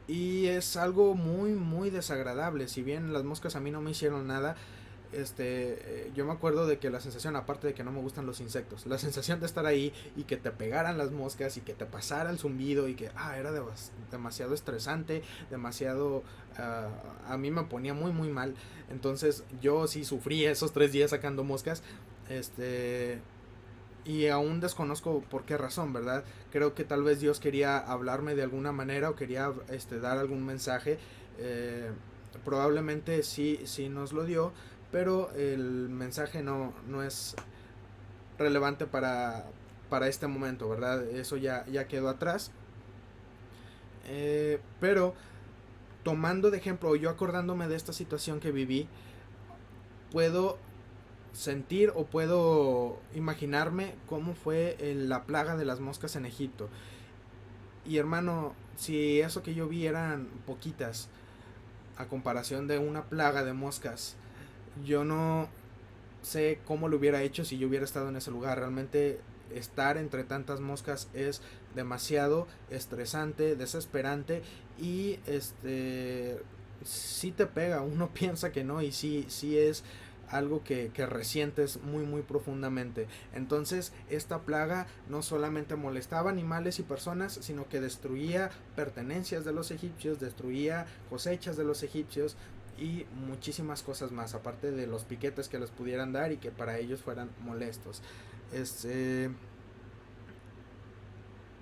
Y es algo muy, muy desagradable. Si bien las moscas a mí no me hicieron nada, yo me acuerdo de que la sensación, aparte de que no me gustan los insectos, la sensación de estar ahí y que te pegaran las moscas y que te pasara el zumbido y que era demasiado estresante, demasiado, a mí me ponía muy muy mal. Entonces yo sí sufrí esos 3 días sacando moscas. este y aún desconozco por qué razón, ¿verdad? Creo que tal vez Dios quería hablarme de alguna manera o quería dar algún mensaje. Eh, Probablemente sí, sí nos lo dio, pero el mensaje no es relevante para este momento, ¿verdad? Eso ya quedó atrás. Pero tomando de ejemplo, yo acordándome de esta situación que viví, puedo sentir o puedo imaginarme cómo fue la plaga de las moscas en Egipto. Y hermano, si eso que yo vi eran poquitas a comparación de una plaga de moscas, yo no sé cómo lo hubiera hecho si yo hubiera estado en ese lugar. Realmente estar entre tantas moscas es demasiado estresante, desesperante y sí te pega. Uno piensa que no y sí es algo que resientes muy muy profundamente. Entonces esta plaga no solamente molestaba animales y personas, sino que destruía pertenencias de los egipcios, destruía cosechas de los egipcios y muchísimas cosas más, aparte de los piquetes que les pudieran dar y que para ellos fueran molestos. Este,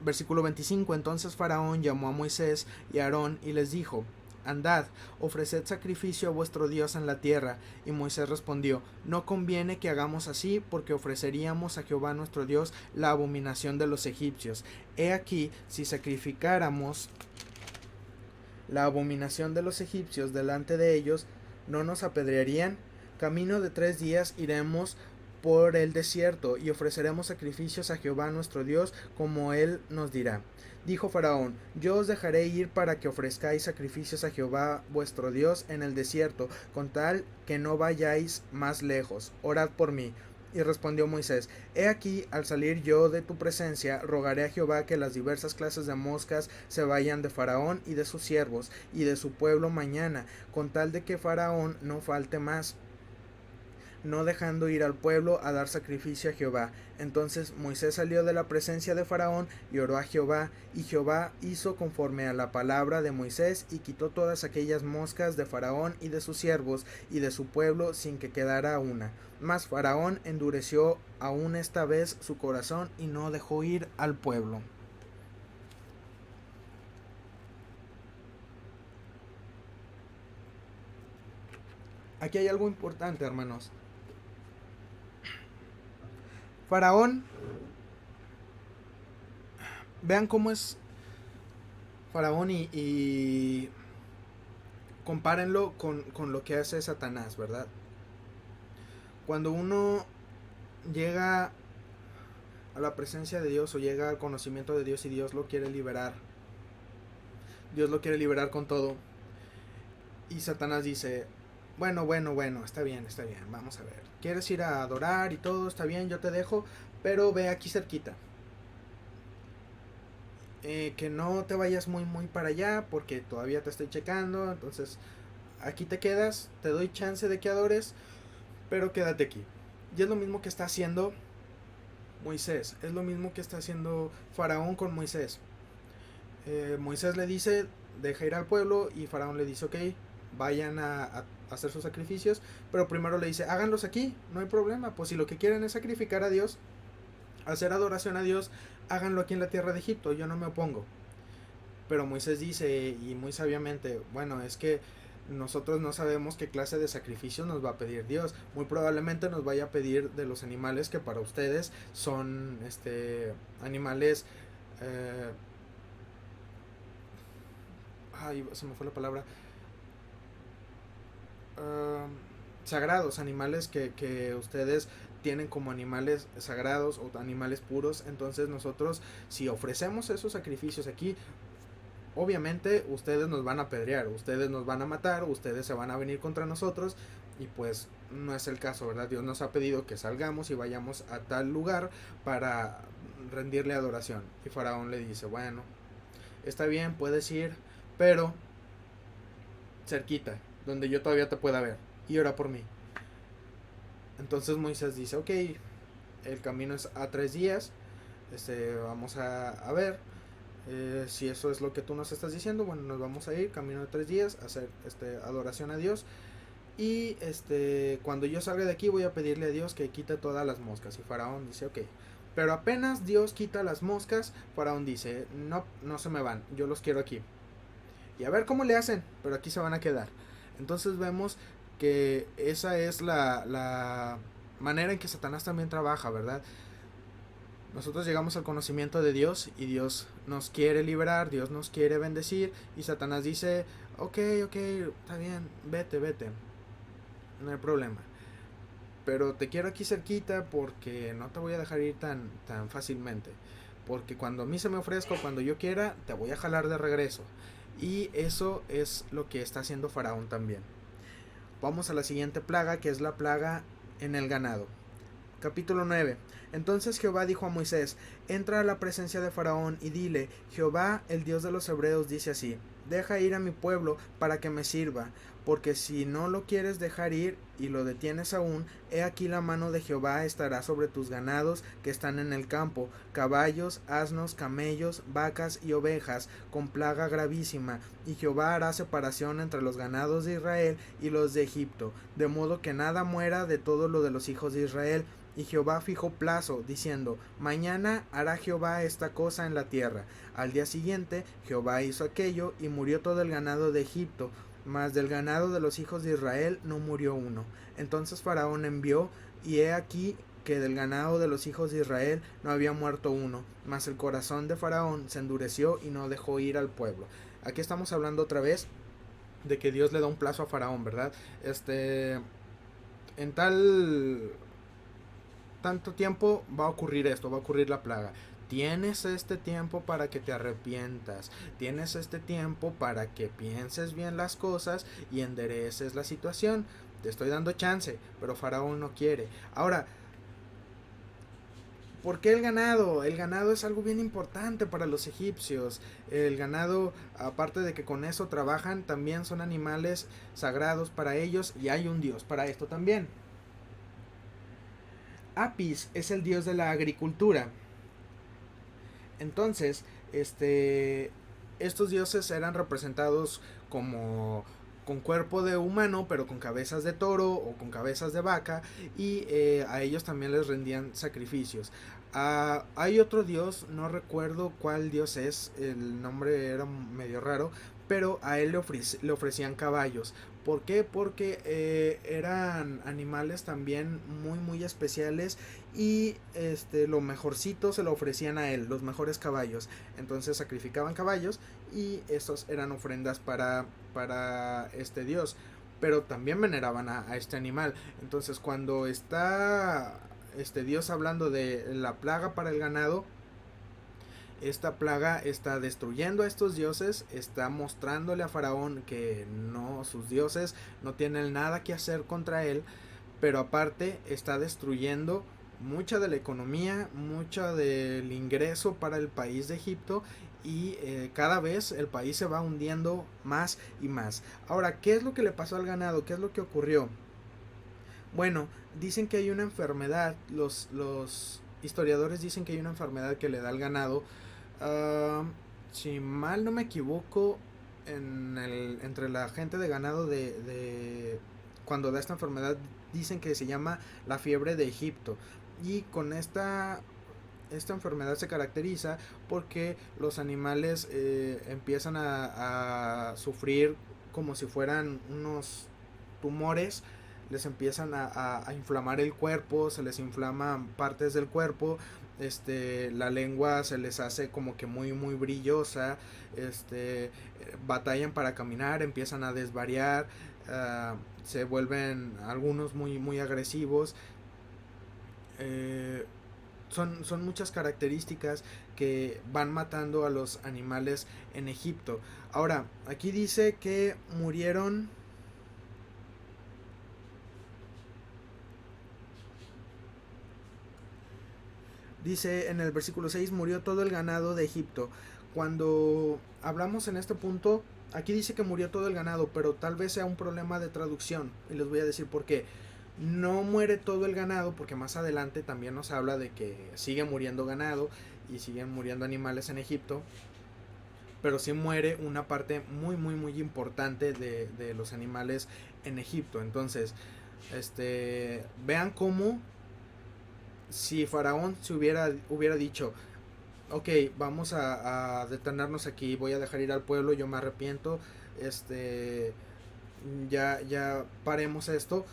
Versículo 25. Entonces Faraón llamó a Moisés y a Aarón y les dijo: Andad, ofreced sacrificio a vuestro Dios en la tierra. Y Moisés respondió: No conviene que hagamos así, porque ofreceríamos a Jehová nuestro Dios la abominación de los egipcios. He aquí, si sacrificáramos la abominación de los egipcios delante de ellos, ¿no nos apedrearían? Camino de 3 días iremos por el desierto y ofreceremos sacrificios a Jehová nuestro Dios, como él nos dirá. Dijo Faraón: Yo os dejaré ir para que ofrezcáis sacrificios a Jehová vuestro Dios en el desierto, con tal que no vayáis más lejos. Orad por mí. Y respondió Moisés: He aquí, al salir yo de tu presencia, rogaré a Jehová que las diversas clases de moscas se vayan de Faraón y de sus siervos y de su pueblo mañana, con tal de que Faraón no falte más, no dejando ir al pueblo a dar sacrificio a Jehová. Entonces Moisés salió de la presencia de Faraón y oró a Jehová, y Jehová hizo conforme a la palabra de Moisés, y quitó todas aquellas moscas de Faraón y de sus siervos y de su pueblo sin que quedara una. Mas Faraón endureció aún esta vez su corazón y no dejó ir al pueblo. Aquí hay algo importante, hermanos. Faraón, vean cómo es Faraón y compárenlo con lo que hace Satanás, ¿verdad? Cuando uno llega a la presencia de Dios o llega al conocimiento de Dios y Dios lo quiere liberar, Dios lo quiere liberar con todo, y Satanás dice: bueno, está bien, vamos a ver, quieres ir a adorar y todo, está bien, yo te dejo, pero ve aquí cerquita. Que no te vayas muy muy para allá porque todavía te estoy checando, entonces aquí te quedas, te doy chance de que adores, pero quédate aquí. Y es lo mismo que está haciendo Moisés, es lo mismo que está haciendo Faraón con Moisés. Moisés le dice: deja ir al pueblo, y Faraón le dice: ok, vayan a hacer sus sacrificios, pero primero le dice: háganlos aquí, no hay problema, pues si lo que quieren es sacrificar a Dios, hacer adoración a Dios, háganlo aquí en la tierra de Egipto, yo no me opongo. Pero Moisés dice, y muy sabiamente: bueno, es que nosotros no sabemos qué clase de sacrificio nos va a pedir Dios. Muy probablemente nos vaya a pedir de los animales que para ustedes son animales, eh, ay, se me fue la palabra, uh, sagrados, animales que ustedes tienen como animales sagrados o animales puros. Entonces nosotros, si ofrecemos esos sacrificios aquí, obviamente ustedes nos van a apedrear, ustedes nos van a matar, ustedes se van a venir contra nosotros, y pues no es el caso, ¿verdad? Dios nos ha pedido que salgamos y vayamos a tal lugar para rendirle adoración. Y Faraón le dice, bueno, está bien, puedes ir, pero cerquita, donde yo todavía te pueda ver, y ora por mí. Entonces Moisés dice, ok, el camino es a 3 días, vamos a ver. Si eso es lo que tú nos estás diciendo, bueno, nos vamos a ir camino de 3 días a hacer adoración a Dios. Y cuando yo salga de aquí voy a pedirle a Dios que quite todas las moscas. Y Faraón dice, ok. Pero apenas Dios quita las moscas, Faraón dice, no, no se me van, yo los quiero aquí. Y a ver cómo le hacen, pero aquí se van a quedar. Entonces vemos que esa es la manera en que Satanás también trabaja, ¿verdad? Nosotros llegamos al conocimiento de Dios y Dios nos quiere liberar, Dios nos quiere bendecir, y Satanás dice, ok, está bien, vete, no hay problema. Pero te quiero aquí cerquita porque no te voy a dejar ir tan fácilmente. Porque cuando a mí se me ofrezca, cuando yo quiera, te voy a jalar de regreso. Y eso es lo que está haciendo Faraón también. Vamos a la siguiente plaga, que es la plaga en el ganado. Capítulo 9. Entonces Jehová dijo a Moisés, entra a la presencia de Faraón y dile, Jehová, el Dios de los hebreos, dice así, deja ir a mi pueblo para que me sirva, porque si no lo quieres dejar ir y lo detienes aún, he aquí la mano de Jehová estará sobre tus ganados que están en el campo, caballos, asnos, camellos, vacas y ovejas, con plaga gravísima, y Jehová hará separación entre los ganados de Israel y los de Egipto, de modo que nada muera de todo lo de los hijos de Israel. Y Jehová fijó plazo, diciendo, mañana hará Jehová esta cosa en la tierra. Al día siguiente Jehová hizo aquello, y murió todo el ganado de Egipto, mas del ganado de los hijos de Israel no murió uno. Entonces Faraón envió, y he aquí que del ganado de los hijos de Israel no había muerto uno, mas el corazón de Faraón se endureció y no dejó ir al pueblo. Aquí estamos hablando otra vez de que Dios le da un plazo a Faraón, ¿verdad? En tanto tiempo va a ocurrir esto, va a ocurrir la plaga. Tienes este tiempo para que te arrepientas. Tienes este tiempo para que pienses bien las cosas y endereces la situación. Te estoy dando chance, pero Faraón no quiere. Ahora, ¿por qué el ganado? El ganado es algo bien importante para los egipcios. El ganado, aparte de que con eso trabajan, también son animales sagrados para ellos, y hay un dios para esto también. Apis es el dios de la agricultura. Entonces, estos dioses eran representados como con cuerpo de humano, pero con cabezas de toro o con cabezas de vaca, y a ellos también les rendían sacrificios. Hay otro dios, no recuerdo cuál dios es, el nombre era medio raro, pero a él le ofrecían caballos. ¿Por qué? Porque eran animales también muy especiales, y lo mejorcito se lo ofrecían a él, los mejores caballos. Entonces sacrificaban caballos, y estos eran ofrendas para este dios, pero también veneraban a este animal. Entonces cuando está este dios hablando de la plaga para el ganado, esta plaga está destruyendo a estos dioses, está mostrándole a Faraón que no, sus dioses no tienen nada que hacer contra él, pero aparte está destruyendo mucha de la economía, mucha del ingreso para el país de Egipto, y cada vez el país se va hundiendo más y más. Ahora, ¿qué es lo que le pasó al ganado? ¿Qué es lo que ocurrió? Bueno, dicen que hay una enfermedad, los historiadores dicen que hay una enfermedad que le da al ganado. Uh, si mal no me equivoco, entre la gente de ganado cuando da esta enfermedad, dicen que se llama la fiebre de Egipto. Y con esta enfermedad se caracteriza porque los animales empiezan a sufrir como si fueran unos tumores, les empiezan a inflamar el cuerpo, se les inflaman partes del cuerpo, la lengua se les hace como que muy muy brillosa, batallan para caminar, empiezan a desvariar, se vuelven algunos muy muy agresivos. eh, son muchas características que van matando a los animales en Egipto. Ahora, aquí dice que murieron. Dice en el versículo 6, murió todo el ganado de Egipto. Cuando hablamos en este punto, aquí dice que murió todo el ganado, pero tal vez sea un problema de traducción. Y les voy a decir por qué. No muere todo el ganado, porque más adelante también nos habla de que sigue muriendo ganado y siguen muriendo animales en Egipto. Pero sí muere una parte muy, muy, muy importante de los animales en Egipto. Entonces, vean cómo si Faraón se hubiera dicho, ok, vamos a detenernos aquí, voy a dejar ir al pueblo, yo me arrepiento, ya paremos esto.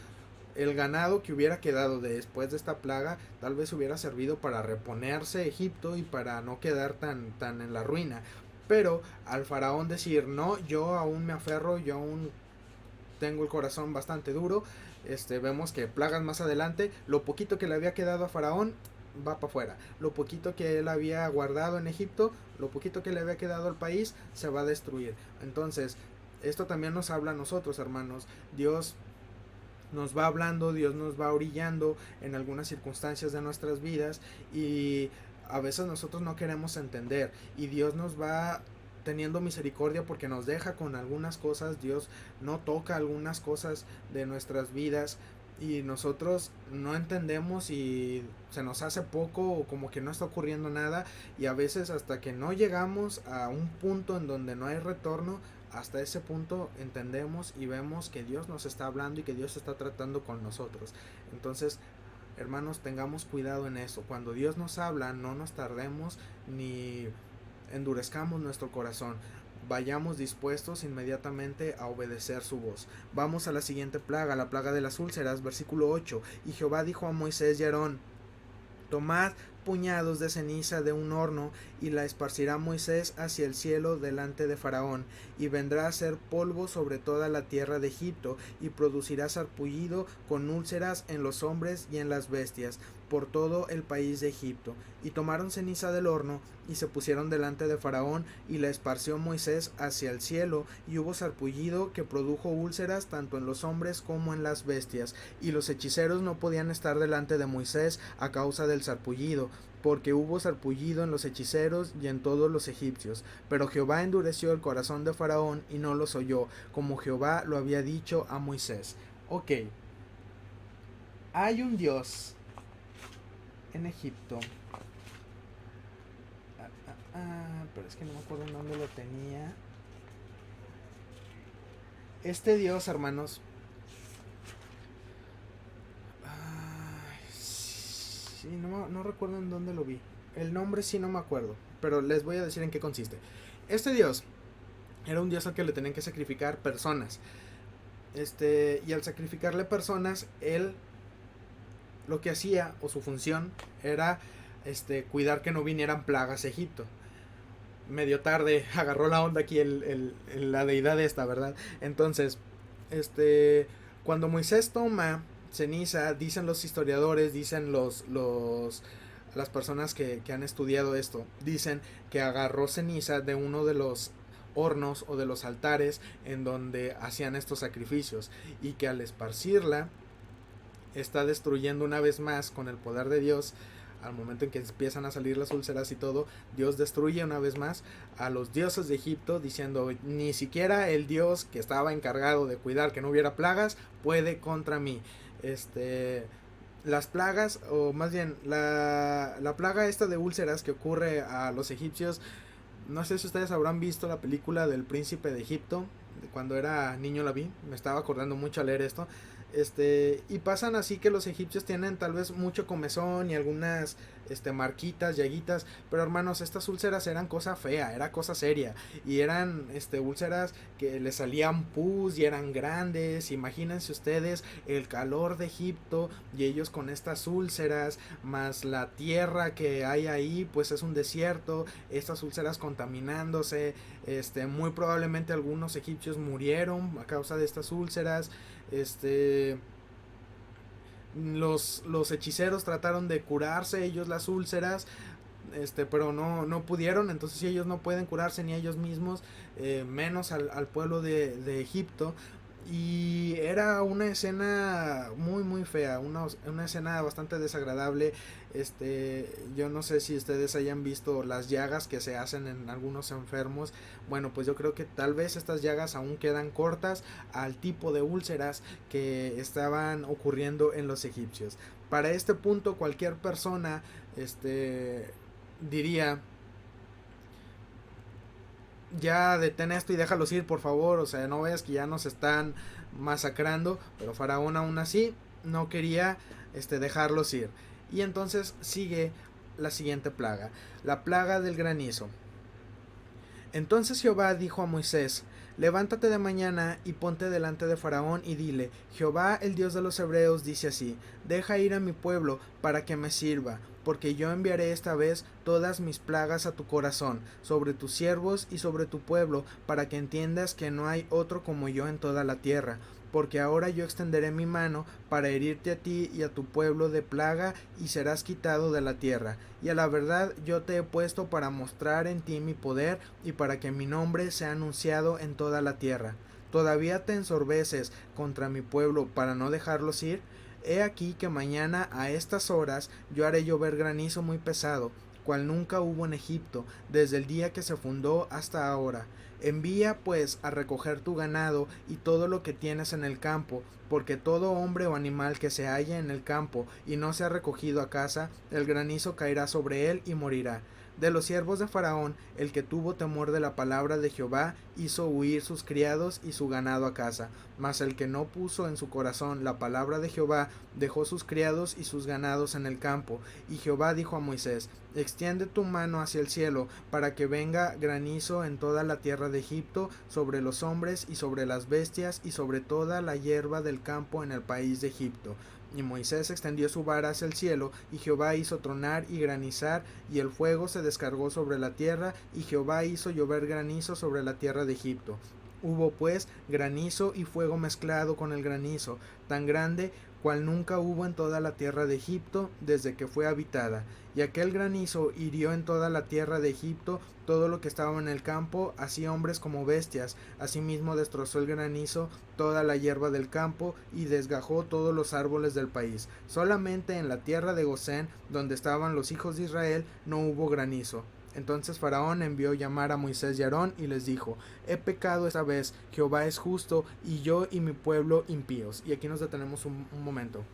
El ganado que hubiera quedado después de esta plaga tal vez hubiera servido para reponerse Egipto y para no quedar tan en la ruina. Pero al faraón decir, no, yo aún me aferro, yo aún tengo el corazón bastante duro, vemos que plagas más adelante, lo poquito que le había quedado a Faraón va para afuera, lo poquito que él había guardado en Egipto, lo poquito que le había quedado al país se va a destruir. Entonces esto también nos habla a nosotros, hermanos. Dios nos va hablando, Dios nos va orillando en algunas circunstancias de nuestras vidas y a veces nosotros no queremos entender y Dios nos va teniendo misericordia porque nos deja con algunas cosas, Dios no toca algunas cosas de nuestras vidas y nosotros no entendemos y se nos hace poco o como que no está ocurriendo nada y a veces hasta que no llegamos a un punto en donde no hay retorno, hasta ese punto entendemos y vemos que Dios nos está hablando y que Dios está tratando con nosotros. Entonces, hermanos, tengamos cuidado en eso. Cuando Dios nos habla, no nos tardemos ni endurezcamos nuestro corazón. Vayamos dispuestos inmediatamente a obedecer su voz. Vamos a la siguiente plaga, la plaga de las úlceras, versículo 8. Y Jehová dijo a Moisés y Aarón, tomad puñados de ceniza de un horno y la esparcirá Moisés hacia el cielo delante de Faraón, y vendrá a ser polvo sobre toda la tierra de Egipto, y producirá sarpullido con úlceras en los hombres y en las bestias, por todo el país de Egipto. Y tomaron ceniza del horno, y se pusieron delante de Faraón, y la esparció Moisés hacia el cielo, y hubo sarpullido que produjo úlceras tanto en los hombres como en las bestias, y los hechiceros no podían estar delante de Moisés a causa del sarpullido, porque hubo sarpullido en los hechiceros y en todos los egipcios. Pero Jehová endureció el corazón de Faraón y no los oyó, como Jehová lo había dicho a Moisés. Ok, hay un Dios en Egipto. Pero es que no me acuerdo en dónde lo tenía. Este Dios, hermanos. Sí, no recuerdo en dónde lo vi. El nombre sí no me acuerdo. Pero les voy a decir en qué consiste. Este Dios era un Dios al que le tenían que sacrificar personas. Y al sacrificarle personas, él lo que hacía, o su función, era cuidar que no vinieran plagas a Egipto. Medio tarde agarró la onda aquí la deidad esta, ¿verdad? Entonces, cuando Moisés toma ceniza, dicen los historiadores, dicen las personas que han estudiado esto, dicen que agarró ceniza de uno de los hornos o de los altares en donde hacían estos sacrificios y que al esparcirla está destruyendo una vez más con el poder de Dios. Al momento en que empiezan a salir las úlceras y todo, Dios destruye una vez más a los dioses de Egipto, diciendo, ni siquiera el Dios que estaba encargado de cuidar que no hubiera plagas puede contra mí. Las plagas, o más bien la plaga esta de úlceras que ocurre a los egipcios, no sé si ustedes habrán visto la película del Príncipe de Egipto. Cuando era niño la vi, me estaba acordando mucho al leer esto. Y pasan así que los egipcios tienen tal vez mucho comezón y algunas marquitas, llaguitas, pero hermanos, estas úlceras eran cosa fea, era cosa seria, y eran úlceras que le salían pus y eran grandes. Imagínense ustedes el calor de Egipto y ellos con estas úlceras, más la tierra que hay ahí, pues es un desierto, estas úlceras contaminándose, muy probablemente algunos egipcios murieron a causa de estas úlceras. Los hechiceros trataron de curarse ellos las úlceras, pero no pudieron. Entonces si ellos no pueden curarse ni ellos mismos, menos al pueblo de Egipto. Y era una escena muy muy fea, una escena bastante desagradable. Yo no sé si ustedes hayan visto las llagas que se hacen en algunos enfermos. Bueno, pues yo creo que tal vez estas llagas aún quedan cortas al tipo de úlceras que estaban ocurriendo en los egipcios. Para este punto cualquier persona diría: ya detén esto y déjalos ir, por favor, o sea, no veas que ya nos están masacrando. Pero Faraón aún así no quería dejarlos ir. Y entonces sigue la siguiente plaga, la plaga del granizo. Entonces Jehová dijo a Moisés: levántate de mañana y ponte delante de Faraón y dile: Jehová, el Dios de los hebreos, dice así: deja ir a mi pueblo para que me sirva, porque yo enviaré esta vez todas mis plagas a tu corazón, sobre tus siervos y sobre tu pueblo, para que entiendas que no hay otro como yo en toda la tierra. Porque ahora yo extenderé mi mano para herirte a ti y a tu pueblo de plaga, y serás quitado de la tierra. Y a la verdad yo te he puesto para mostrar en ti mi poder, y para que mi nombre sea anunciado en toda la tierra. ¿Todavía te ensorbeces contra mi pueblo para no dejarlos ir? He aquí que mañana a estas horas yo haré llover granizo muy pesado, cual nunca hubo en Egipto, desde el día que se fundó hasta ahora. Envía pues a recoger tu ganado y todo lo que tienes en el campo, porque todo hombre o animal que se halle en el campo y no sea recogido a casa, el granizo caerá sobre él y morirá. De los siervos de Faraón, el que tuvo temor de la palabra de Jehová, hizo huir sus criados y su ganado a casa. Mas el que no puso en su corazón la palabra de Jehová, dejó sus criados y sus ganados en el campo. Y Jehová dijo a Moisés: extiende tu mano hacia el cielo, para que venga granizo en toda la tierra de Egipto, sobre los hombres y sobre las bestias, y sobre toda la hierba del campo en el país de Egipto. Y Moisés extendió su vara hacia el cielo, y Jehová hizo tronar y granizar, y el fuego se descargó sobre la tierra, y Jehová hizo llover granizo sobre la tierra de Egipto. Hubo pues granizo y fuego mezclado con el granizo, tan grande cual nunca hubo en toda la tierra de Egipto desde que fue habitada. Y aquel granizo hirió en toda la tierra de Egipto todo lo que estaba en el campo, así hombres como bestias. Asimismo destrozó el granizo toda la hierba del campo y desgajó todos los árboles del país. Solamente en la tierra de Gosén, donde estaban los hijos de Israel, no hubo granizo. Entonces Faraón envió llamar a Moisés y Aarón y les dijo: he pecado esta vez, Jehová es justo y yo y mi pueblo impíos. Y aquí nos detenemos un momento.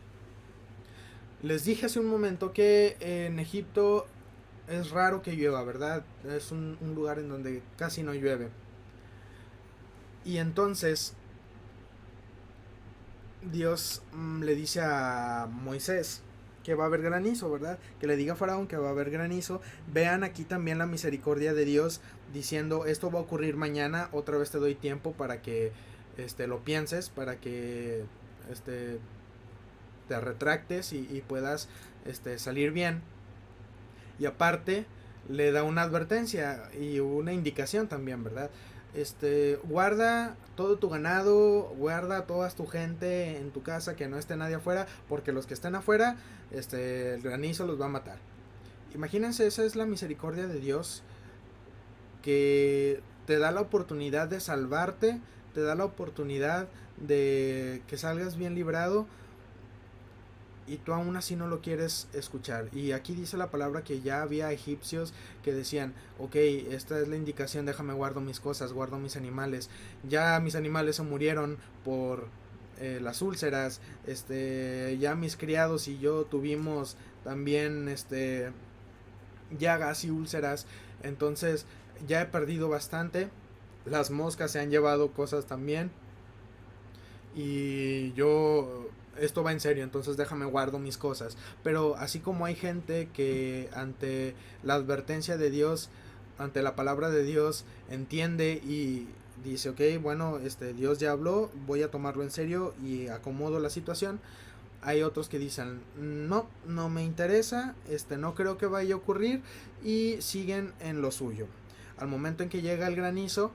Les dije hace un momento que en Egipto es raro que llueva, ¿verdad? Es un lugar en donde casi no llueve. Y entonces Dios le dice a Moisés que va a haber granizo, ¿verdad? Que le diga a Faraón que va a haber granizo. Vean aquí también la misericordia de Dios diciendo: esto va a ocurrir mañana, otra vez te doy tiempo para que lo pienses, para que te retractes y puedas salir bien. Y aparte le da una advertencia y una indicación también, ¿verdad? Guarda todo tu ganado, guarda toda tu gente en tu casa, que no esté nadie afuera, porque los que estén afuera, el granizo los va a matar. Imagínense, esa es la misericordia de Dios, que te da la oportunidad de salvarte, te da la oportunidad de que salgas bien librado, y tú aún así no lo quieres escuchar. Y aquí dice la palabra que ya había egipcios que decían: ok, esta es la indicación, déjame guardo mis cosas, guardo mis animales. Ya mis animales se murieron por las úlceras, ya mis criados y yo tuvimos también llagas y úlceras, entonces ya he perdido bastante. Las moscas se han llevado cosas también. y yo, esto va en serio, entonces déjame guardo mis cosas. Pero así como hay gente que ante la advertencia de Dios, ante la palabra de Dios, entiende y dice, ok, bueno, Dios ya habló, voy a tomarlo en serio y acomodo la situación. Hay otros que dicen, no, no me interesa, no creo que vaya a ocurrir, y siguen en lo suyo. Al momento en que llega el granizo,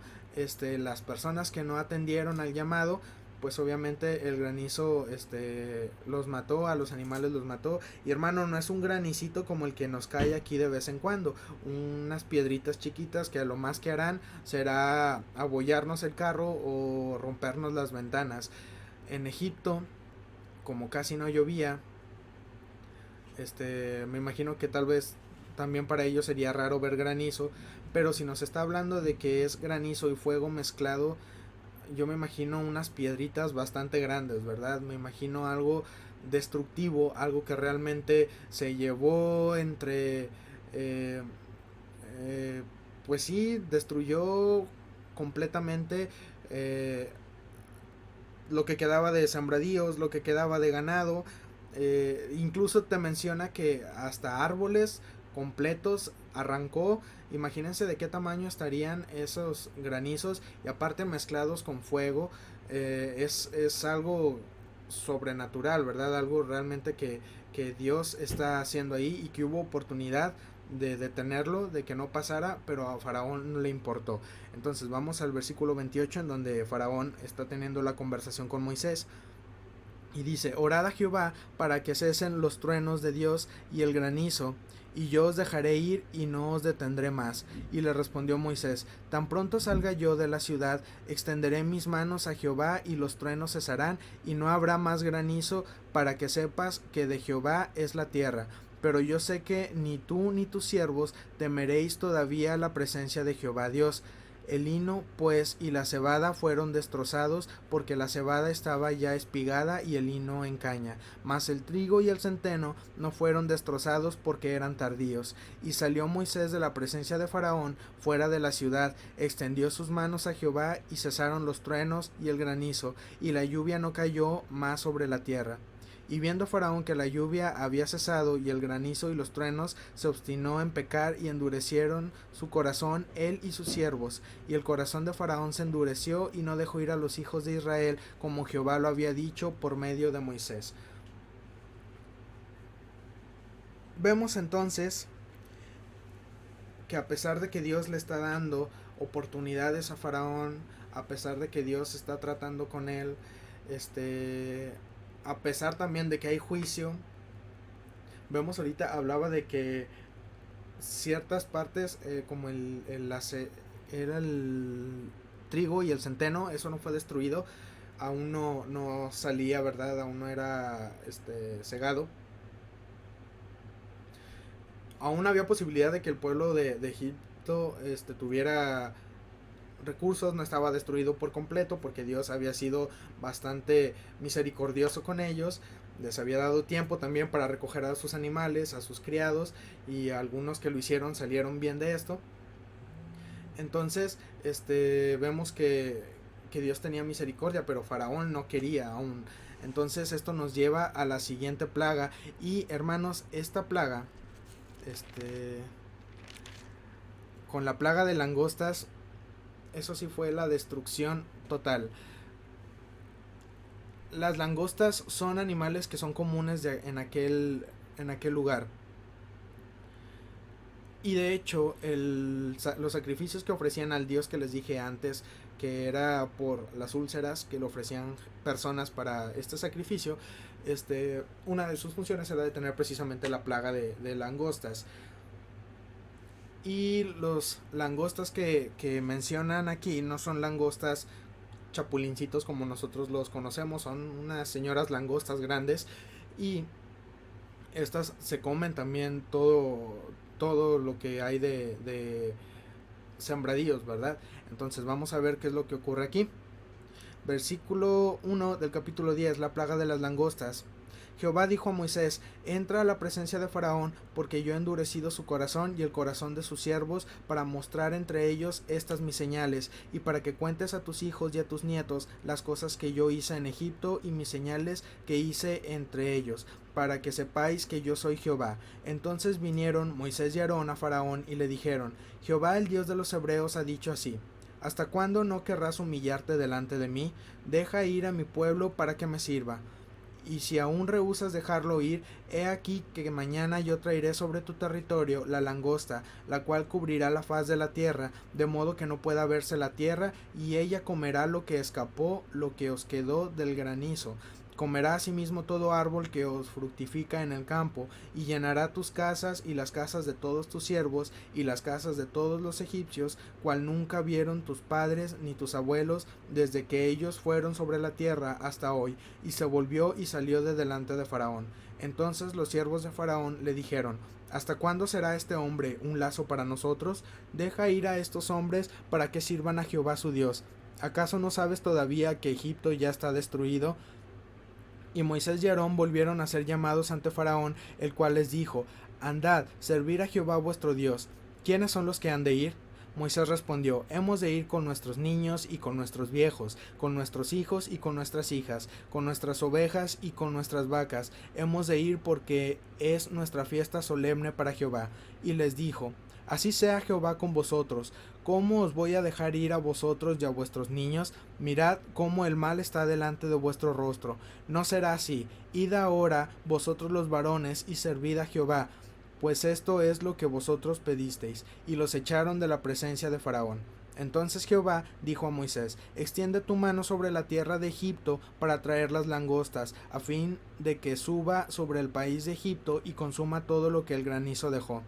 las personas que no atendieron al llamado, pues obviamente el granizo los mató, a los animales los mató. Y hermano, no es un granicito como el que nos cae aquí de vez en cuando, unas piedritas chiquitas que a lo más que harán será abollarnos el carro o rompernos las ventanas. En Egipto, como casi no llovía, me imagino que tal vez también para ellos sería raro ver granizo, pero si nos está hablando de que es granizo y fuego mezclado, yo me imagino unas piedritas bastante grandes, ¿verdad? Me imagino algo destructivo, algo que realmente se llevó entre, eh, eh, pues sí, destruyó completamente eh, lo que quedaba de sembradíos, lo que quedaba de ganado. Incluso te menciona que hasta árboles completos arrancó. Imagínense de qué tamaño estarían esos granizos, y aparte mezclados con fuego. Es algo sobrenatural, ¿verdad? Algo realmente que Dios está haciendo ahí, y que hubo oportunidad de detenerlo, de que no pasara, pero a Faraón no le importó. Entonces vamos al versículo 28, en donde Faraón está teniendo la conversación con Moisés. Y dice, orad a Jehová para que cesen los truenos de Dios y el granizo, y yo os dejaré ir y no os detendré más. Y le respondió Moisés, tan pronto salga yo de la ciudad, extenderé mis manos a Jehová, y los truenos cesarán, y no habrá más granizo, para que sepas que de Jehová es la tierra. Pero yo sé que ni tú ni tus siervos temeréis todavía la presencia de Jehová Dios. El lino, pues, y la cebada fueron destrozados, porque la cebada estaba ya espigada y el lino en caña. Mas el trigo y el centeno no fueron destrozados, porque eran tardíos. Y salió Moisés de la presencia de Faraón fuera de la ciudad, extendió sus manos a Jehová, y cesaron los truenos y el granizo, y la lluvia no cayó más sobre la tierra. Y viendo Faraón que la lluvia había cesado y el granizo y los truenos, se obstinó en pecar, y endurecieron su corazón él y sus siervos. Y el corazón de Faraón se endureció, y no dejó ir a los hijos de Israel, como Jehová lo había dicho por medio de Moisés. Vemos entonces que a pesar de que Dios le está dando oportunidades a Faraón, a pesar de que Dios está tratando con él, a pesar también de que hay juicio, vemos ahorita, hablaba de que ciertas partes, como era el trigo y el centeno, eso no fue destruido, aún no salía, ¿verdad? Aún no era cegado. Aún había posibilidad de que el pueblo de Egipto tuviera recursos, no estaba destruido por completo, porque Dios había sido bastante misericordioso con ellos. Les había dado tiempo también para recoger a sus animales, a sus criados, y algunos que lo hicieron salieron bien de esto. Entonces, vemos que Dios tenía misericordia, pero Faraón no quería aún. Entonces esto nos lleva a la siguiente plaga. Y hermanos, esta plaga, con la plaga de langostas, eso sí fue la destrucción total. Las langostas son animales que son comunes en aquel lugar. Y de hecho, los sacrificios que ofrecían al dios que les dije antes, que era por las úlceras que le ofrecían personas para este sacrificio, una de sus funciones era detener precisamente la plaga de langostas. Y los langostas que mencionan aquí no son langostas chapulincitos como nosotros los conocemos, son unas señoras langostas grandes, y estas se comen también todo lo que hay de sembradíos, ¿verdad? Entonces vamos a ver qué es lo que ocurre aquí. Versículo 1 del capítulo 10, la plaga de las langostas. Jehová dijo a Moisés: entra a la presencia de Faraón, porque yo he endurecido su corazón y el corazón de sus siervos, para mostrar entre ellos estas mis señales, y para que cuentes a tus hijos y a tus nietos las cosas que yo hice en Egipto y mis señales que hice entre ellos, para que sepáis que yo soy Jehová. Entonces vinieron Moisés y Aarón a Faraón y le dijeron: Jehová, el Dios de los hebreos, ha dicho así: ¿hasta cuándo no querrás humillarte delante de mí? Deja ir a mi pueblo para que me sirva. Y si aún rehusas dejarlo ir, he aquí que mañana yo traeré sobre tu territorio la langosta, la cual cubrirá la faz de la tierra, de modo que no pueda verse la tierra, y ella comerá lo que escapó, lo que os quedó del granizo. Comerá asimismo todo árbol que os fructifica en el campo, y llenará tus casas y las casas de todos tus siervos y las casas de todos los egipcios, cual nunca vieron tus padres ni tus abuelos desde que ellos fueron sobre la tierra hasta hoy. Y se volvió y salió de delante de Faraón. Entonces los siervos de Faraón le dijeron: ¿hasta cuándo será este hombre un lazo para nosotros? Deja ir a estos hombres para que sirvan a Jehová su Dios. ¿Acaso no sabes todavía que Egipto ya está destruido? Y Moisés y Aarón volvieron a ser llamados ante Faraón, el cual les dijo: andad, servir a Jehová vuestro Dios. ¿Quiénes son los que han de ir? Moisés respondió: hemos de ir con nuestros niños y con nuestros viejos, con nuestros hijos y con nuestras hijas, con nuestras ovejas y con nuestras vacas. Hemos de ir porque es nuestra fiesta solemne para Jehová. Y les dijo: así sea Jehová con vosotros. ¿Cómo os voy a dejar ir a vosotros y a vuestros niños? Mirad cómo el mal está delante de vuestro rostro. No será así. Id ahora vosotros los varones y servid a Jehová, pues esto es lo que vosotros pedisteis. Y los echaron de la presencia de Faraón. Entonces Jehová dijo a Moisés: extiende tu mano sobre la tierra de Egipto para traer las langostas, a fin de que suba sobre el país de Egipto y consuma todo lo que el granizo dejó.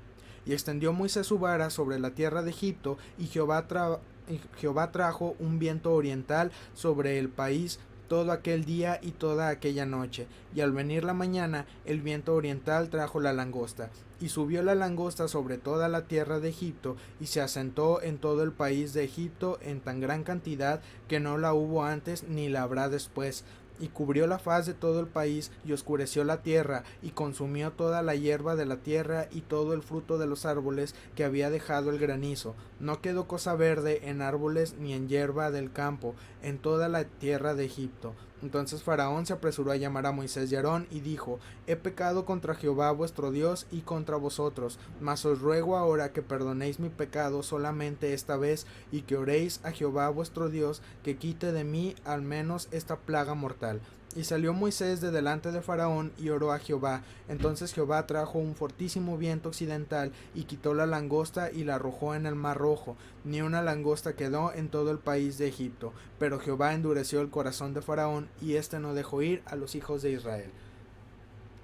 Y extendió Moisés su vara sobre la tierra de Egipto, y Jehová trajo un viento oriental sobre el país todo aquel día y toda aquella noche, y al venir la mañana el viento oriental trajo la langosta, y subió la langosta sobre toda la tierra de Egipto, y se asentó en todo el país de Egipto en tan gran cantidad que no la hubo antes ni la habrá después, y cubrió la faz de todo el país, y oscureció la tierra, y consumió toda la hierba de la tierra y todo el fruto de los árboles que había dejado el granizo. No quedó cosa verde en árboles ni en hierba del campo en toda la tierra de Egipto. Entonces Faraón se apresuró a llamar a Moisés y Aarón y dijo: he pecado contra Jehová vuestro Dios y contra vosotros, mas os ruego ahora que perdonéis mi pecado solamente esta vez, y que oréis a Jehová vuestro Dios que quite de mí al menos esta plaga mortal. Y salió Moisés de delante de Faraón y oró a Jehová. Entonces Jehová trajo un fortísimo viento occidental y quitó la langosta y la arrojó en el mar Rojo. Ni una langosta quedó en todo el país de Egipto. Pero Jehová endureció el corazón de Faraón, y éste no dejó ir a los hijos de Israel.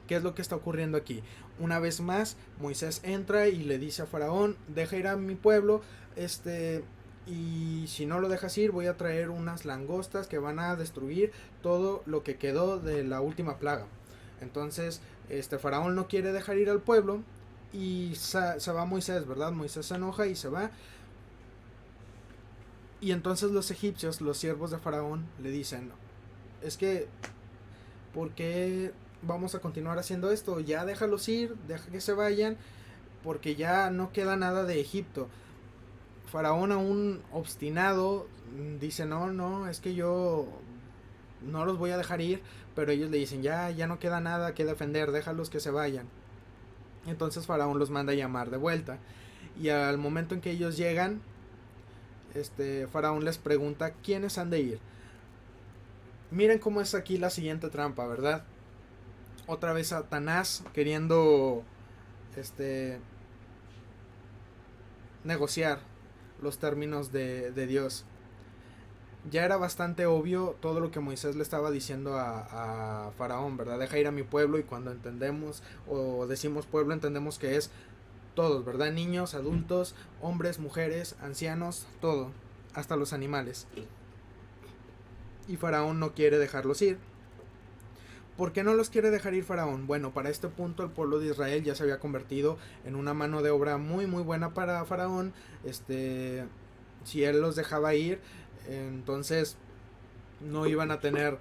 ¿Qué es lo que está ocurriendo aquí? Una vez más, Moisés entra y le dice a Faraón: deja ir a mi pueblo, y si no lo dejas ir, voy a traer unas langostas que van a destruir todo lo que quedó de la última plaga. Entonces, Faraón no quiere dejar ir al pueblo, y se va Moisés, ¿verdad? Moisés se enoja y se va. Y entonces los egipcios, los siervos de Faraón, le dicen: es que, ¿por qué vamos a continuar haciendo esto? Ya déjalos ir, deja que se vayan, porque ya no queda nada de Egipto. Faraón, aún obstinado, dice: no, es que yo no los voy a dejar ir. Pero ellos le dicen: ya no queda nada que defender, déjalos que se vayan. Entonces Faraón los manda a llamar de vuelta, y al momento en que ellos llegan, Faraón les pregunta quiénes han de ir. Miren cómo es aquí la siguiente trampa, ¿verdad? Otra vez Satanás queriendo negociar los términos de Dios. Ya era bastante obvio todo lo que Moisés le estaba diciendo a Faraón, ¿verdad? Deja ir a mi pueblo. Y cuando entendemos o decimos pueblo, entendemos que es todos, ¿verdad? Niños, adultos, hombres, mujeres, ancianos, todo, hasta los animales. Y Faraón no quiere dejarlos ir. ¿Por qué no los quiere dejar ir Faraón? Bueno, para este punto el pueblo de Israel ya se había convertido en una mano de obra muy muy buena para Faraón. Si él los dejaba ir, entonces no iban a tener